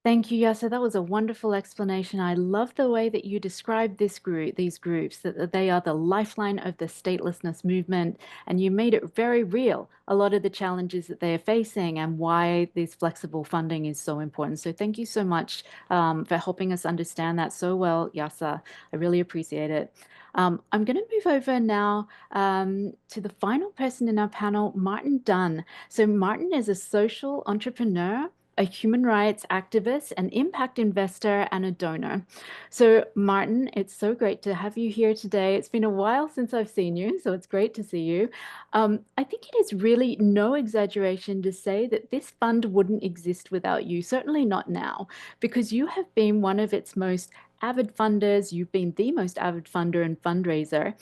Thank you, Yasa. That was a wonderful explanation. I love the way that you described these groups, that they are the lifeline of the statelessness movement, and you made it very real, a lot of the challenges that they are facing and why this flexible funding is so important. So thank you so much for helping us understand that so well, Yasa. I really appreciate it. I'm going to move over now to the final person in our panel, Martin Dunn. So Martin is a social entrepreneur, a human rights activist, an impact investor, and a donor. So Martin, it's so great to have you here today. It's been a while since I've seen you, so it's great to see you. I think it is really no exaggeration to say that this fund wouldn't exist without you, certainly not now, because you have been one of its most avid funders. You've been the most avid funder and fundraiser.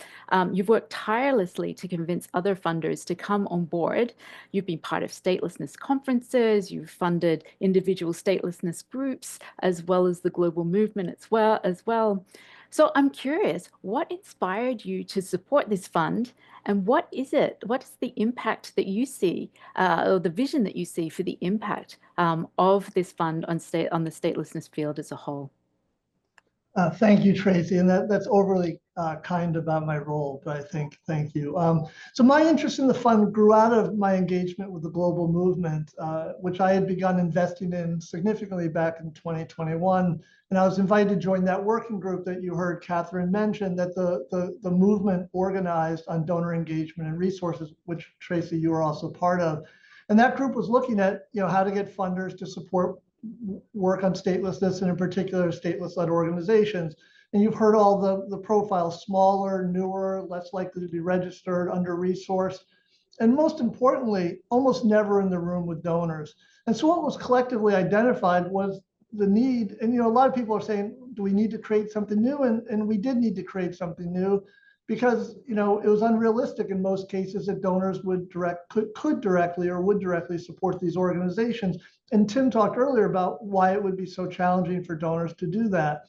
You've worked tirelessly to convince other funders to come on board. You've been part of statelessness conferences. You've funded individual statelessness groups, as well as the global movement as well. So I'm curious, what inspired you to support this fund, and what is it? What is the impact that you see, or the vision that you see for the impact of this fund on the statelessness field as a whole? Thank you, Tracy, and that's overly kind about my role, but I think thank you. So my interest in the fund grew out of my engagement with the global movement, which I had begun investing in significantly back in 2021. And I was invited to join that working group that you heard Catherine mention, that the movement organized on donor engagement and resources, which Tracy, you were also part of. And that group was looking at how to get funders to support work on statelessness, and in particular stateless-led organizations. And you've heard all the profiles: smaller, newer, less likely to be registered, under-resourced, and most importantly, almost never in the room with donors. And so what was collectively identified was the need, and a lot of people are saying, do we need to create something new? And we did need to create something new, because it was unrealistic in most cases that donors could directly or would directly support these organizations. And Tim talked earlier about why it would be so challenging for donors to do that.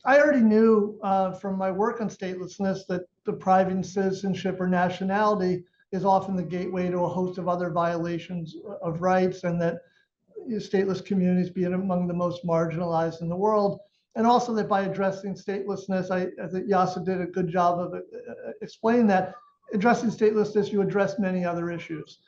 I already knew from my work on statelessness that depriving citizenship or nationality is often the gateway to a host of other violations of rights, and that stateless communities being among the most marginalized in the world. And also that by addressing statelessness, I think Yasa did a good job of explaining that, addressing statelessness, you address many other issues.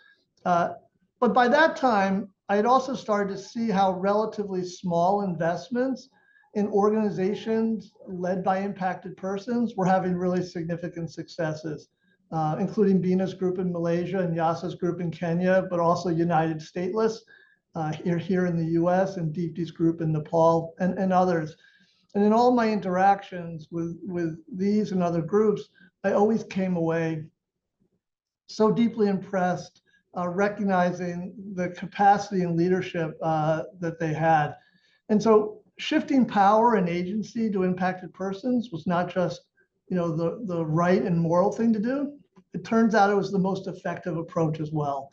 But by that time, I had also started to see how relatively small investments in organizations led by impacted persons were having really significant successes, including Bina's group in Malaysia and Yasa's group in Kenya, but also United Stateless here in the US, and Deepti's group in Nepal, and others. And in all my interactions with these and other groups, I always came away so deeply impressed, recognizing the capacity and leadership that they had. And so shifting power and agency to impacted persons was not just the right and moral thing to do. It turns out it was the most effective approach as well.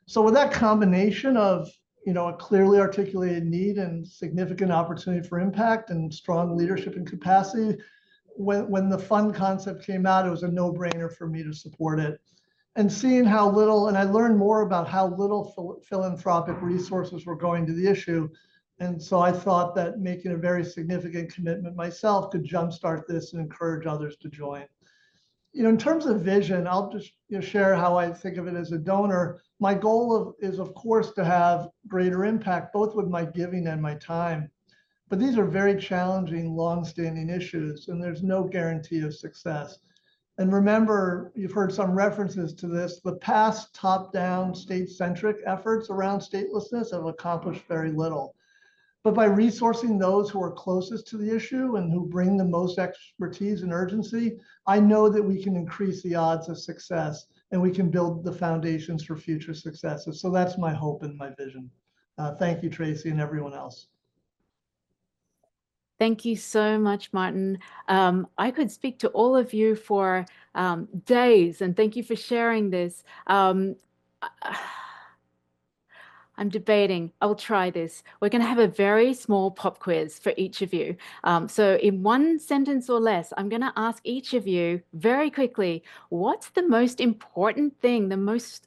So with that combination of a clearly articulated need and significant opportunity for impact and strong leadership and capacity, when the fund concept came out, it was a no-brainer for me to support it. And seeing how little, and I learned more about how little philanthropic resources were going to the issue. And so I thought that making a very significant commitment myself could jumpstart this and encourage others to join. In terms of vision, I'll just share how I think of it as a donor. My goal is, of course, to have greater impact, both with my giving and my time. But these are very challenging, long-standing issues, and there's no guarantee of success. And remember, you've heard some references to this, the past top-down, state-centric efforts around statelessness have accomplished very little. But by resourcing those who are closest to the issue and who bring the most expertise and urgency, I know that we can increase the odds of success, and we can build the foundations for future successes. So that's my hope and my vision. Thank you, Tracy, and everyone else. Thank you so much, Martin. I could speak to all of you for days, and thank you for sharing this. I'm debating. I will try this. We're going to have a very small pop quiz for each of you. So in one sentence or less, I'm going to ask each of you very quickly, what's the most important thing, the most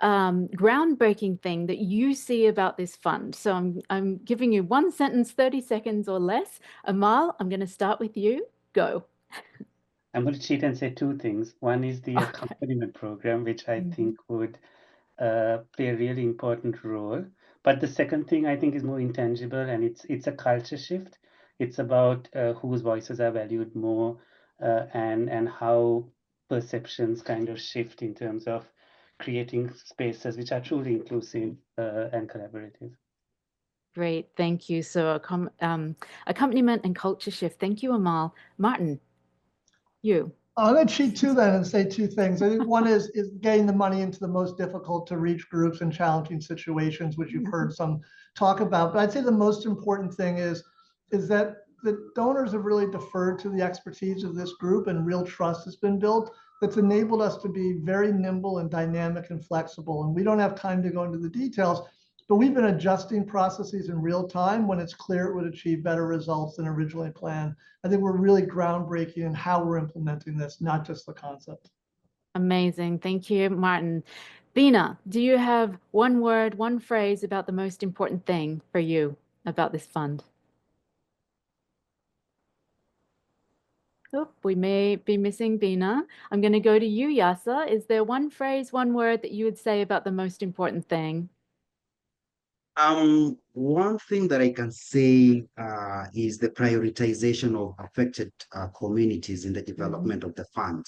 groundbreaking thing that you see about this fund? So I'm giving you one sentence, 30 seconds or less. Amal, I'm going to start with you. Go. I'm going to cheat and say two things. One is the Okay. accompaniment program, which I Mhm. think would play a really important role. But the second thing I think is more intangible, and it's a culture shift. It's about whose voices are valued more, and how perceptions kind of shift in terms of creating spaces which are truly inclusive and collaborative. Great, thank you. So accompaniment and culture shift. Thank you, Amal. Martin, you. I'm going to cheat too then and say two things. I think one is getting the money into the most difficult to reach groups in challenging situations, which you've heard some talk about. But I'd say the most important thing is that the donors have really deferred to the expertise of this group, and real trust has been built that's enabled us to be very nimble and dynamic and flexible. And we don't have time to go into the details, but we've been adjusting processes in real time when it's clear it would achieve better results than originally planned. I think we're really groundbreaking in how we're implementing this, not just the concept. Amazing. Thank you, Martin. Bina, do you have one word, one phrase about the most important thing for you about this fund? Oh, we may be missing Bina. I'm going to go to you, Yasa. Is there one phrase, one word that you would say about the most important thing? One thing that I can say is the prioritization of affected communities in the development of the fund,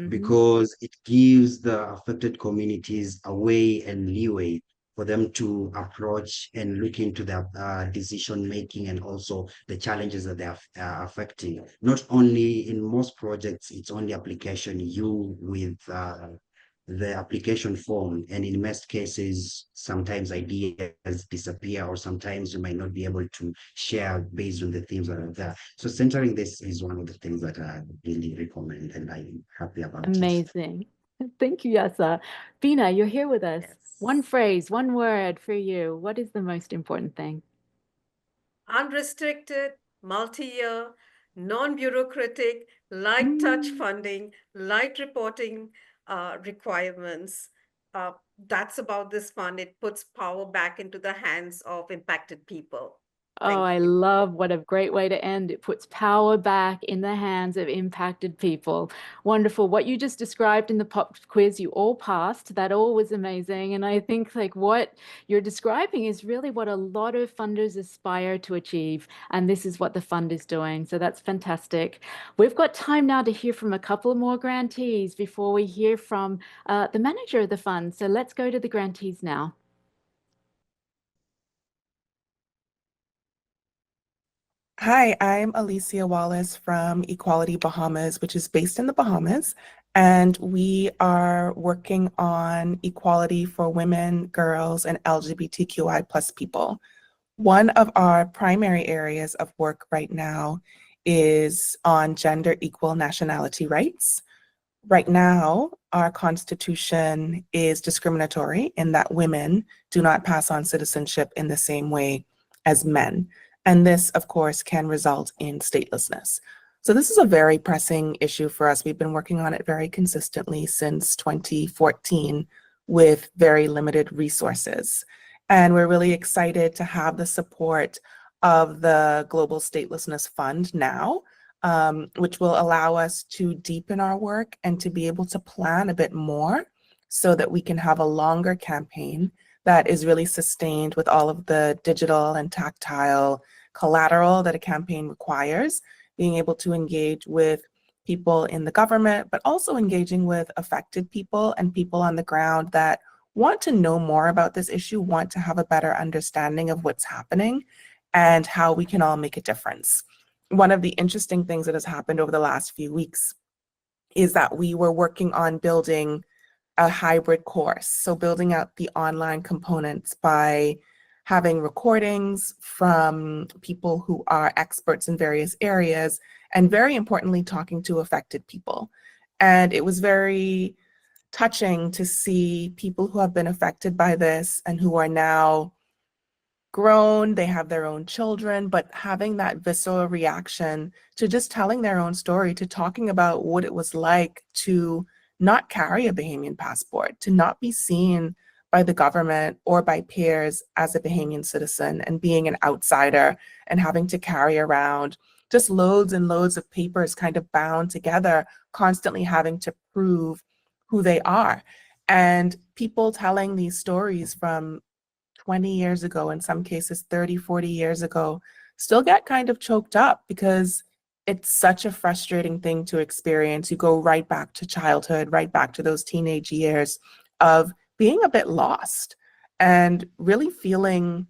because it gives the affected communities a way and leeway for them to approach and look into their decision making, and also the challenges that they are affecting. Not only in most projects, it's only application you with the application form, and in most cases sometimes ideas disappear, or sometimes you might not be able to share based on the themes that are there. So centering this is one of the things that I really recommend, and I'm happy about it. Amazing. Thank you, Yasa. Bina, you're here with us. One phrase, one word for you. What is the most important thing? Unrestricted, multi-year, non-bureaucratic, light touch funding, light reporting requirements. That's about this fund. It puts power back into the hands of impacted people. Oh, I love, what a great way to end. It puts power back in the hands of impacted people. Wonderful. What you just described in the pop quiz, you all passed. That all was amazing. And I think like what you're describing is really what a lot of funders aspire to achieve. And this is what the fund is doing. So that's fantastic. We've got time now to hear from a couple more grantees before we hear from the manager of the fund. So let's go to the grantees now. Hi, I'm Alicia Wallace from Equality Bahamas, which is based in the Bahamas, and we are working on equality for women, girls, and LGBTQI plus people. One of our primary areas of work right now is on gender equal nationality rights. Right now, our Constitution is discriminatory in that women do not pass on citizenship in the same way as men. And this, of course, can result in statelessness. So this is a very pressing issue for us. We've been working on it very consistently since 2014 with very limited resources. And we're really excited to have the support of the Global Statelessness Fund now, which will allow us to deepen our work and to be able to plan a bit more so that we can have a longer campaign that is really sustained with all of the digital and tactile collateral that a campaign requires, being able to engage with people in the government, but also engaging with affected people and people on the ground that want to know more about this issue, want to have a better understanding of what's happening and how we can all make a difference. One of the interesting things that has happened over the last few weeks is that we were working on building a hybrid course. So building out the online components by having recordings from people who are experts in various areas, and very importantly, talking to affected people. And it was very touching to see people who have been affected by this and who are now grown, they have their own children, but having that visceral reaction to just telling their own story, to talking about what it was like to not carry a Bahamian passport, to not be seen by the government or by peers as a Bahamian citizen, and being an outsider and having to carry around just loads and loads of papers kind of bound together, constantly having to prove who they are. And people telling these stories from 20 years ago, in some cases 30, 40 years ago, still get kind of choked up because it's such a frustrating thing to experience. You go right back to childhood, right back to those teenage years of being a bit lost and really feeling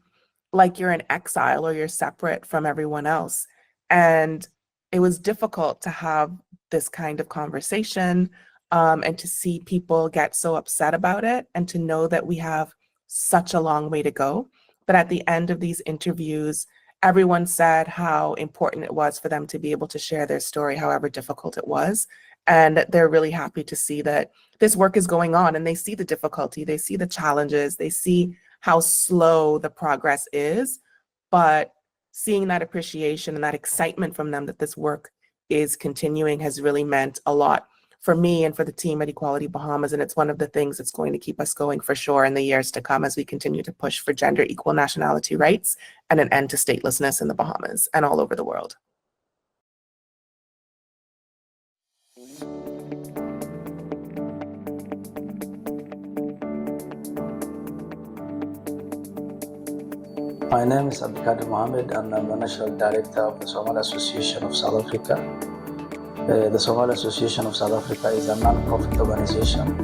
like you're in exile or you're separate from everyone else. And it was difficult to have this kind of conversation, and to see people get so upset about it, and to know that we have such a long way to go. But at the end of these interviews, everyone said how important it was for them to be able to share their story, however difficult it was. And they're really happy to see that this work is going on, and they see the difficulty, they see the challenges, they see how slow the progress is, but seeing that appreciation and that excitement from them that this work is continuing has really meant a lot for me and for the team at Equality Bahamas. And it's one of the things that's going to keep us going for sure in the years to come as we continue to push for gender equal nationality rights and an end to statelessness in the Bahamas and all over the world. My name is Abdikadir Mohammed, and I'm the National Director of the Somali Association of South Africa. The Somali Association of South Africa is a non-profit organization.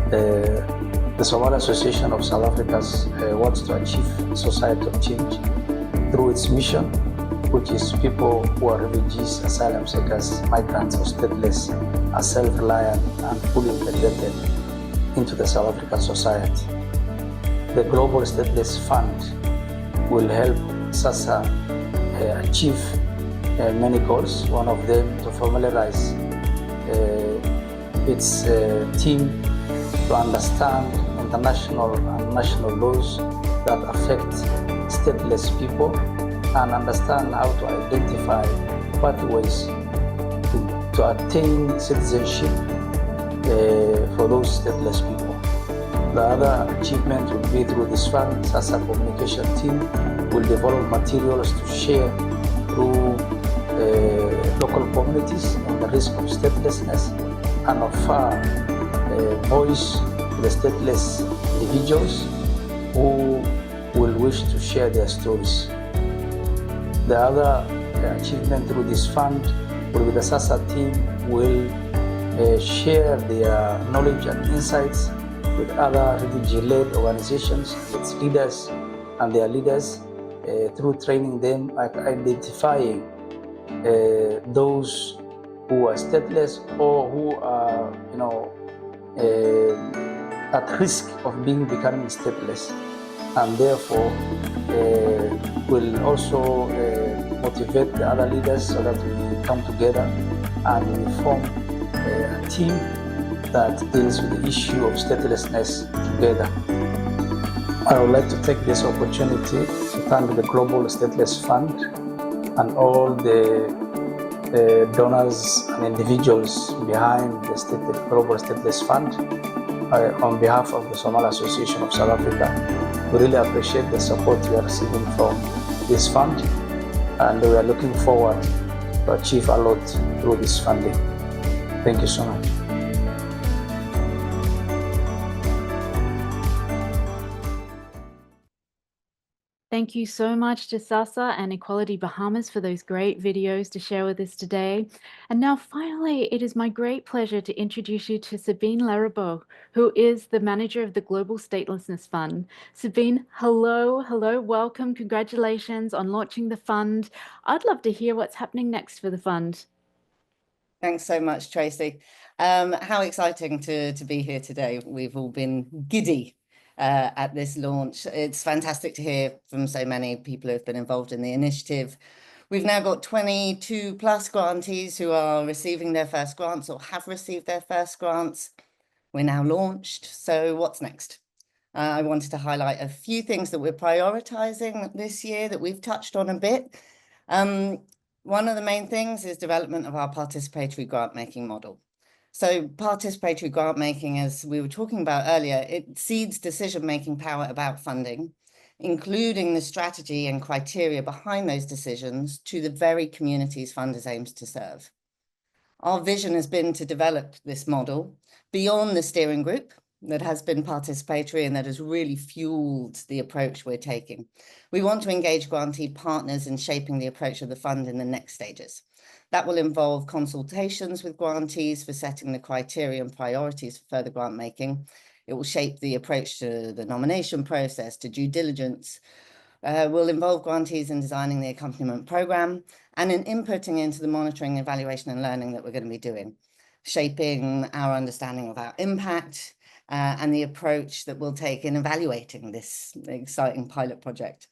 The Somali Association of South Africa wants to achieve societal change through its mission, which is people who are refugees, asylum seekers, migrants, or stateless are self-reliant and fully integrated into the South African society. The Global Statelessness Fund will help SASA achieve many goals. One of them to familiarize its team to understand international and national laws that affect stateless people, and understand how to identify pathways to attain citizenship for those stateless people. The other achievement will be through this fund. SASA communication team will develop materials to share through local communities on the risk of statelessness, and offer voice to the stateless individuals who will wish to share their stories. The other achievement through this fund will be the SASA team will share their knowledge and insights with other refugee-led organizations, its leaders and their leaders, through training them at identifying those who are stateless or who are, at risk of becoming stateless, and therefore will also motivate the other leaders so that we come together and we form a team that deals with the issue of statelessness together. I would like to take this opportunity to thank the Global Statelessness Fund and all the donors and individuals behind the Global Statelessness Fund. On behalf of the Somali Association of South Africa, we really appreciate the support we are receiving from this fund, and we are looking forward to achieve a lot through this funding. Thank you so much. Thank you so much to SASA and Equality Bahamas for those great videos to share with us today. And now finally, it is my great pleasure to introduce you to Sabine Larabeau, who is the manager of the Global Statelessness Fund. Sabine, hello, welcome, congratulations on launching the fund. I'd love to hear what's happening next for the fund. Thanks so much, Tracy. How exciting to be here today. We've all been giddy at this launch. It's fantastic to hear from so many people who have been involved in the initiative. We've now got 22 plus grantees who are receiving their first grants or have received their first grants. We're now launched. So what's next? I wanted to highlight a few things that we're prioritizing this year that we've touched on a bit. One of the main things is development of our participatory grant making model. So participatory grant making, as we were talking about earlier, it seeds decision-making power about funding, including the strategy and criteria behind those decisions to the very communities funders aims to serve. Our vision has been to develop this model beyond the steering group that has been participatory and that has really fueled the approach we're taking. We want to engage grantee partners in shaping the approach of the fund in the next stages. That will involve consultations with grantees for setting the criteria and priorities for further grant making. It will shape the approach to the nomination process, to due diligence. Will involve grantees in designing the accompaniment program and in inputting into the monitoring, evaluation and learning that we're going to be doing, shaping our understanding of our impact and the approach that we'll take in evaluating this exciting pilot project.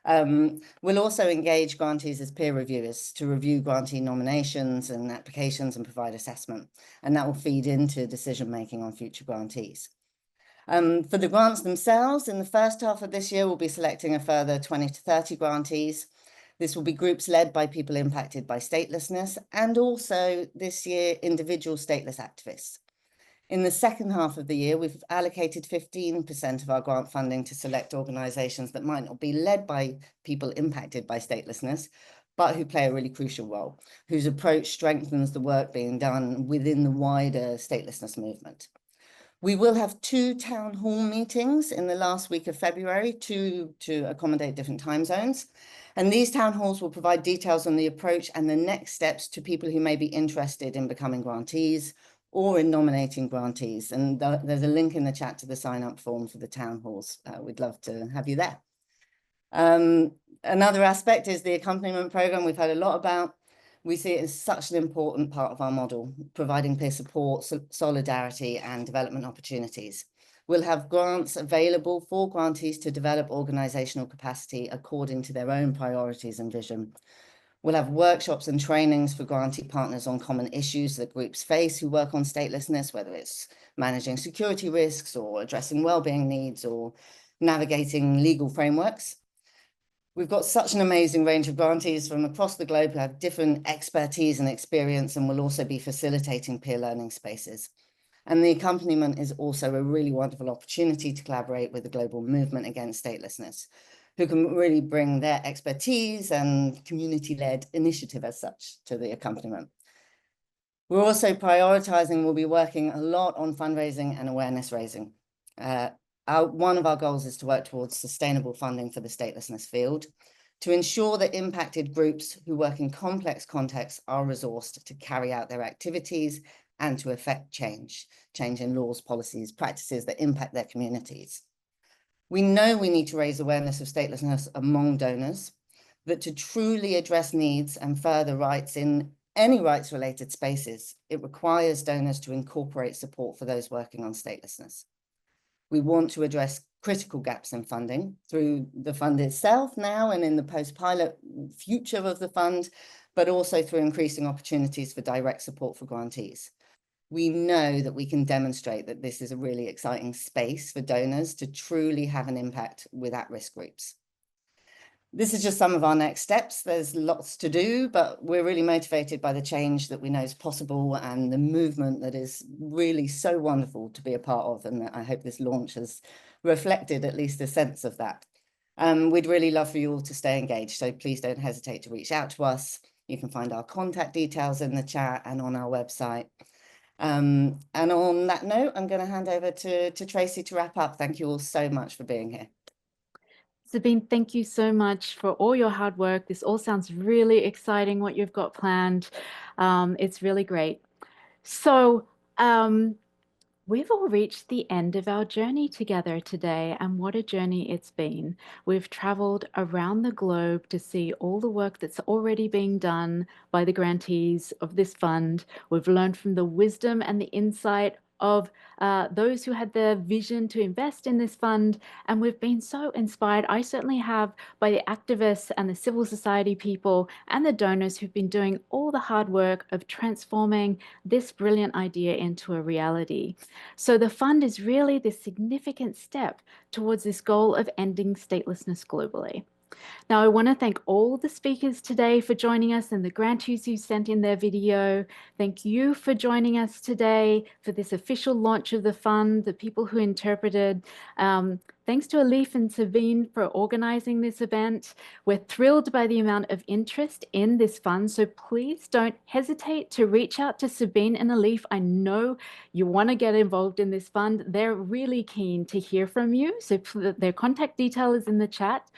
We'll also engage grantees as peer reviewers to review grantee nominations and applications and provide assessment, and that will feed into decision-making on future grantees. For the grants themselves, in the first half of this year, we'll be selecting a further 20 to 30 grantees. This will be groups led by people impacted by statelessness and also this year, individual stateless activists. In the second half of the year, we've allocated 15% of our grant funding to select organisations that might not be led by people impacted by statelessness, but who play a really crucial role, whose approach strengthens the work being done within the wider statelessness movement. We will have 2 town hall meetings in the last week of February to accommodate different time zones. And these town halls will provide details on the approach and the next steps to people who may be interested in becoming grantees or in nominating grantees. And there's a link in the chat to the sign-up form for the town halls. We'd love to have you there. Another aspect is the accompaniment program we've heard a lot about. We see it as such an important part of our model, providing peer support, solidarity and development opportunities. We'll have grants available for grantees to develop organisational capacity according to their own priorities and vision. We'll have workshops and trainings for grantee partners on common issues that groups face who work on statelessness, whether it's managing security risks or addressing wellbeing needs or navigating legal frameworks. We've got such an amazing range of grantees from across the globe who have different expertise and experience, and will also be facilitating peer learning spaces. And the accompaniment is also a really wonderful opportunity to collaborate with the global movement against statelessness, who can really bring their expertise and community-led initiative as such to the accompaniment. We're also prioritising, we'll be working a lot on fundraising and awareness raising. One of our goals is to work towards sustainable funding for the statelessness field, to ensure that impacted groups who work in complex contexts are resourced to carry out their activities and to effect change in laws, policies, practices that impact their communities. We know we need to raise awareness of statelessness among donors, that to truly address needs and further rights in any rights-related spaces, it requires donors to incorporate support for those working on statelessness. We want to address critical gaps in funding through the fund itself now and in the post-pilot future of the fund, but also through increasing opportunities for direct support for grantees. We know that we can demonstrate that this is a really exciting space for donors to truly have an impact with at-risk groups. This is just some of our next steps. There's lots to do, but we're really motivated by the change that we know is possible and the movement that is really so wonderful to be a part of. And I hope this launch has reflected at least a sense of that. We'd really love for you all to stay engaged, so please don't hesitate to reach out to us. You can find our contact details in the chat and on our website. And on that note, I'm going to hand over to Tracy to wrap up. Thank you all so much for being here. Sabine, thank you so much for all your hard work. This all sounds really exciting, what you've got planned. It's really great. So we've all reached the end of our journey together today, and what a journey it's been. We've traveled around the globe to see all the work that's already being done by the grantees of this fund. We've learned from the wisdom and the insight of those who had the vision to invest in this fund, and we've been so inspired. I certainly have, by the activists and the civil society people and the donors who've been doing all the hard work of transforming this brilliant idea into a reality. So the fund is really this significant step towards this goal of ending statelessness globally. Now, I want to thank all the speakers today for joining us and the grantees who sent in their video. Thank you for joining us today for this official launch of the fund, the people who interpreted. Thanks to Alif and Sabine for organizing this event. We're thrilled by the amount of interest in this fund, so please don't hesitate to reach out to Sabine and Alif. I know you want to get involved in this fund. They're really keen to hear from you, so their contact detail is in the chat.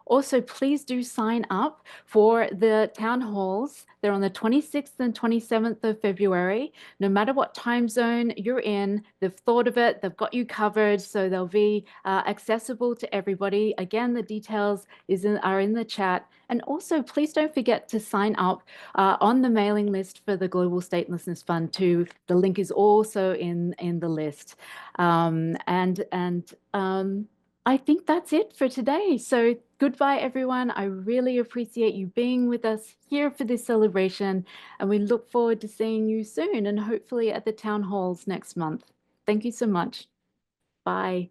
Also, please do sign up for the town halls. They're on the 26th and 27th of February. No matter what time zone you're in, they've thought of it, they've got you covered, so they'll be accessible to everybody. Again, the details are in the chat. And also, please don't forget to sign up on the mailing list for the Global Statelessness Fund too. The link is also in the list. I think that's it for today. So goodbye, everyone. I really appreciate you being with us here for this celebration, and we look forward to seeing you soon and hopefully at the town halls next month. Thank you so much. Bye.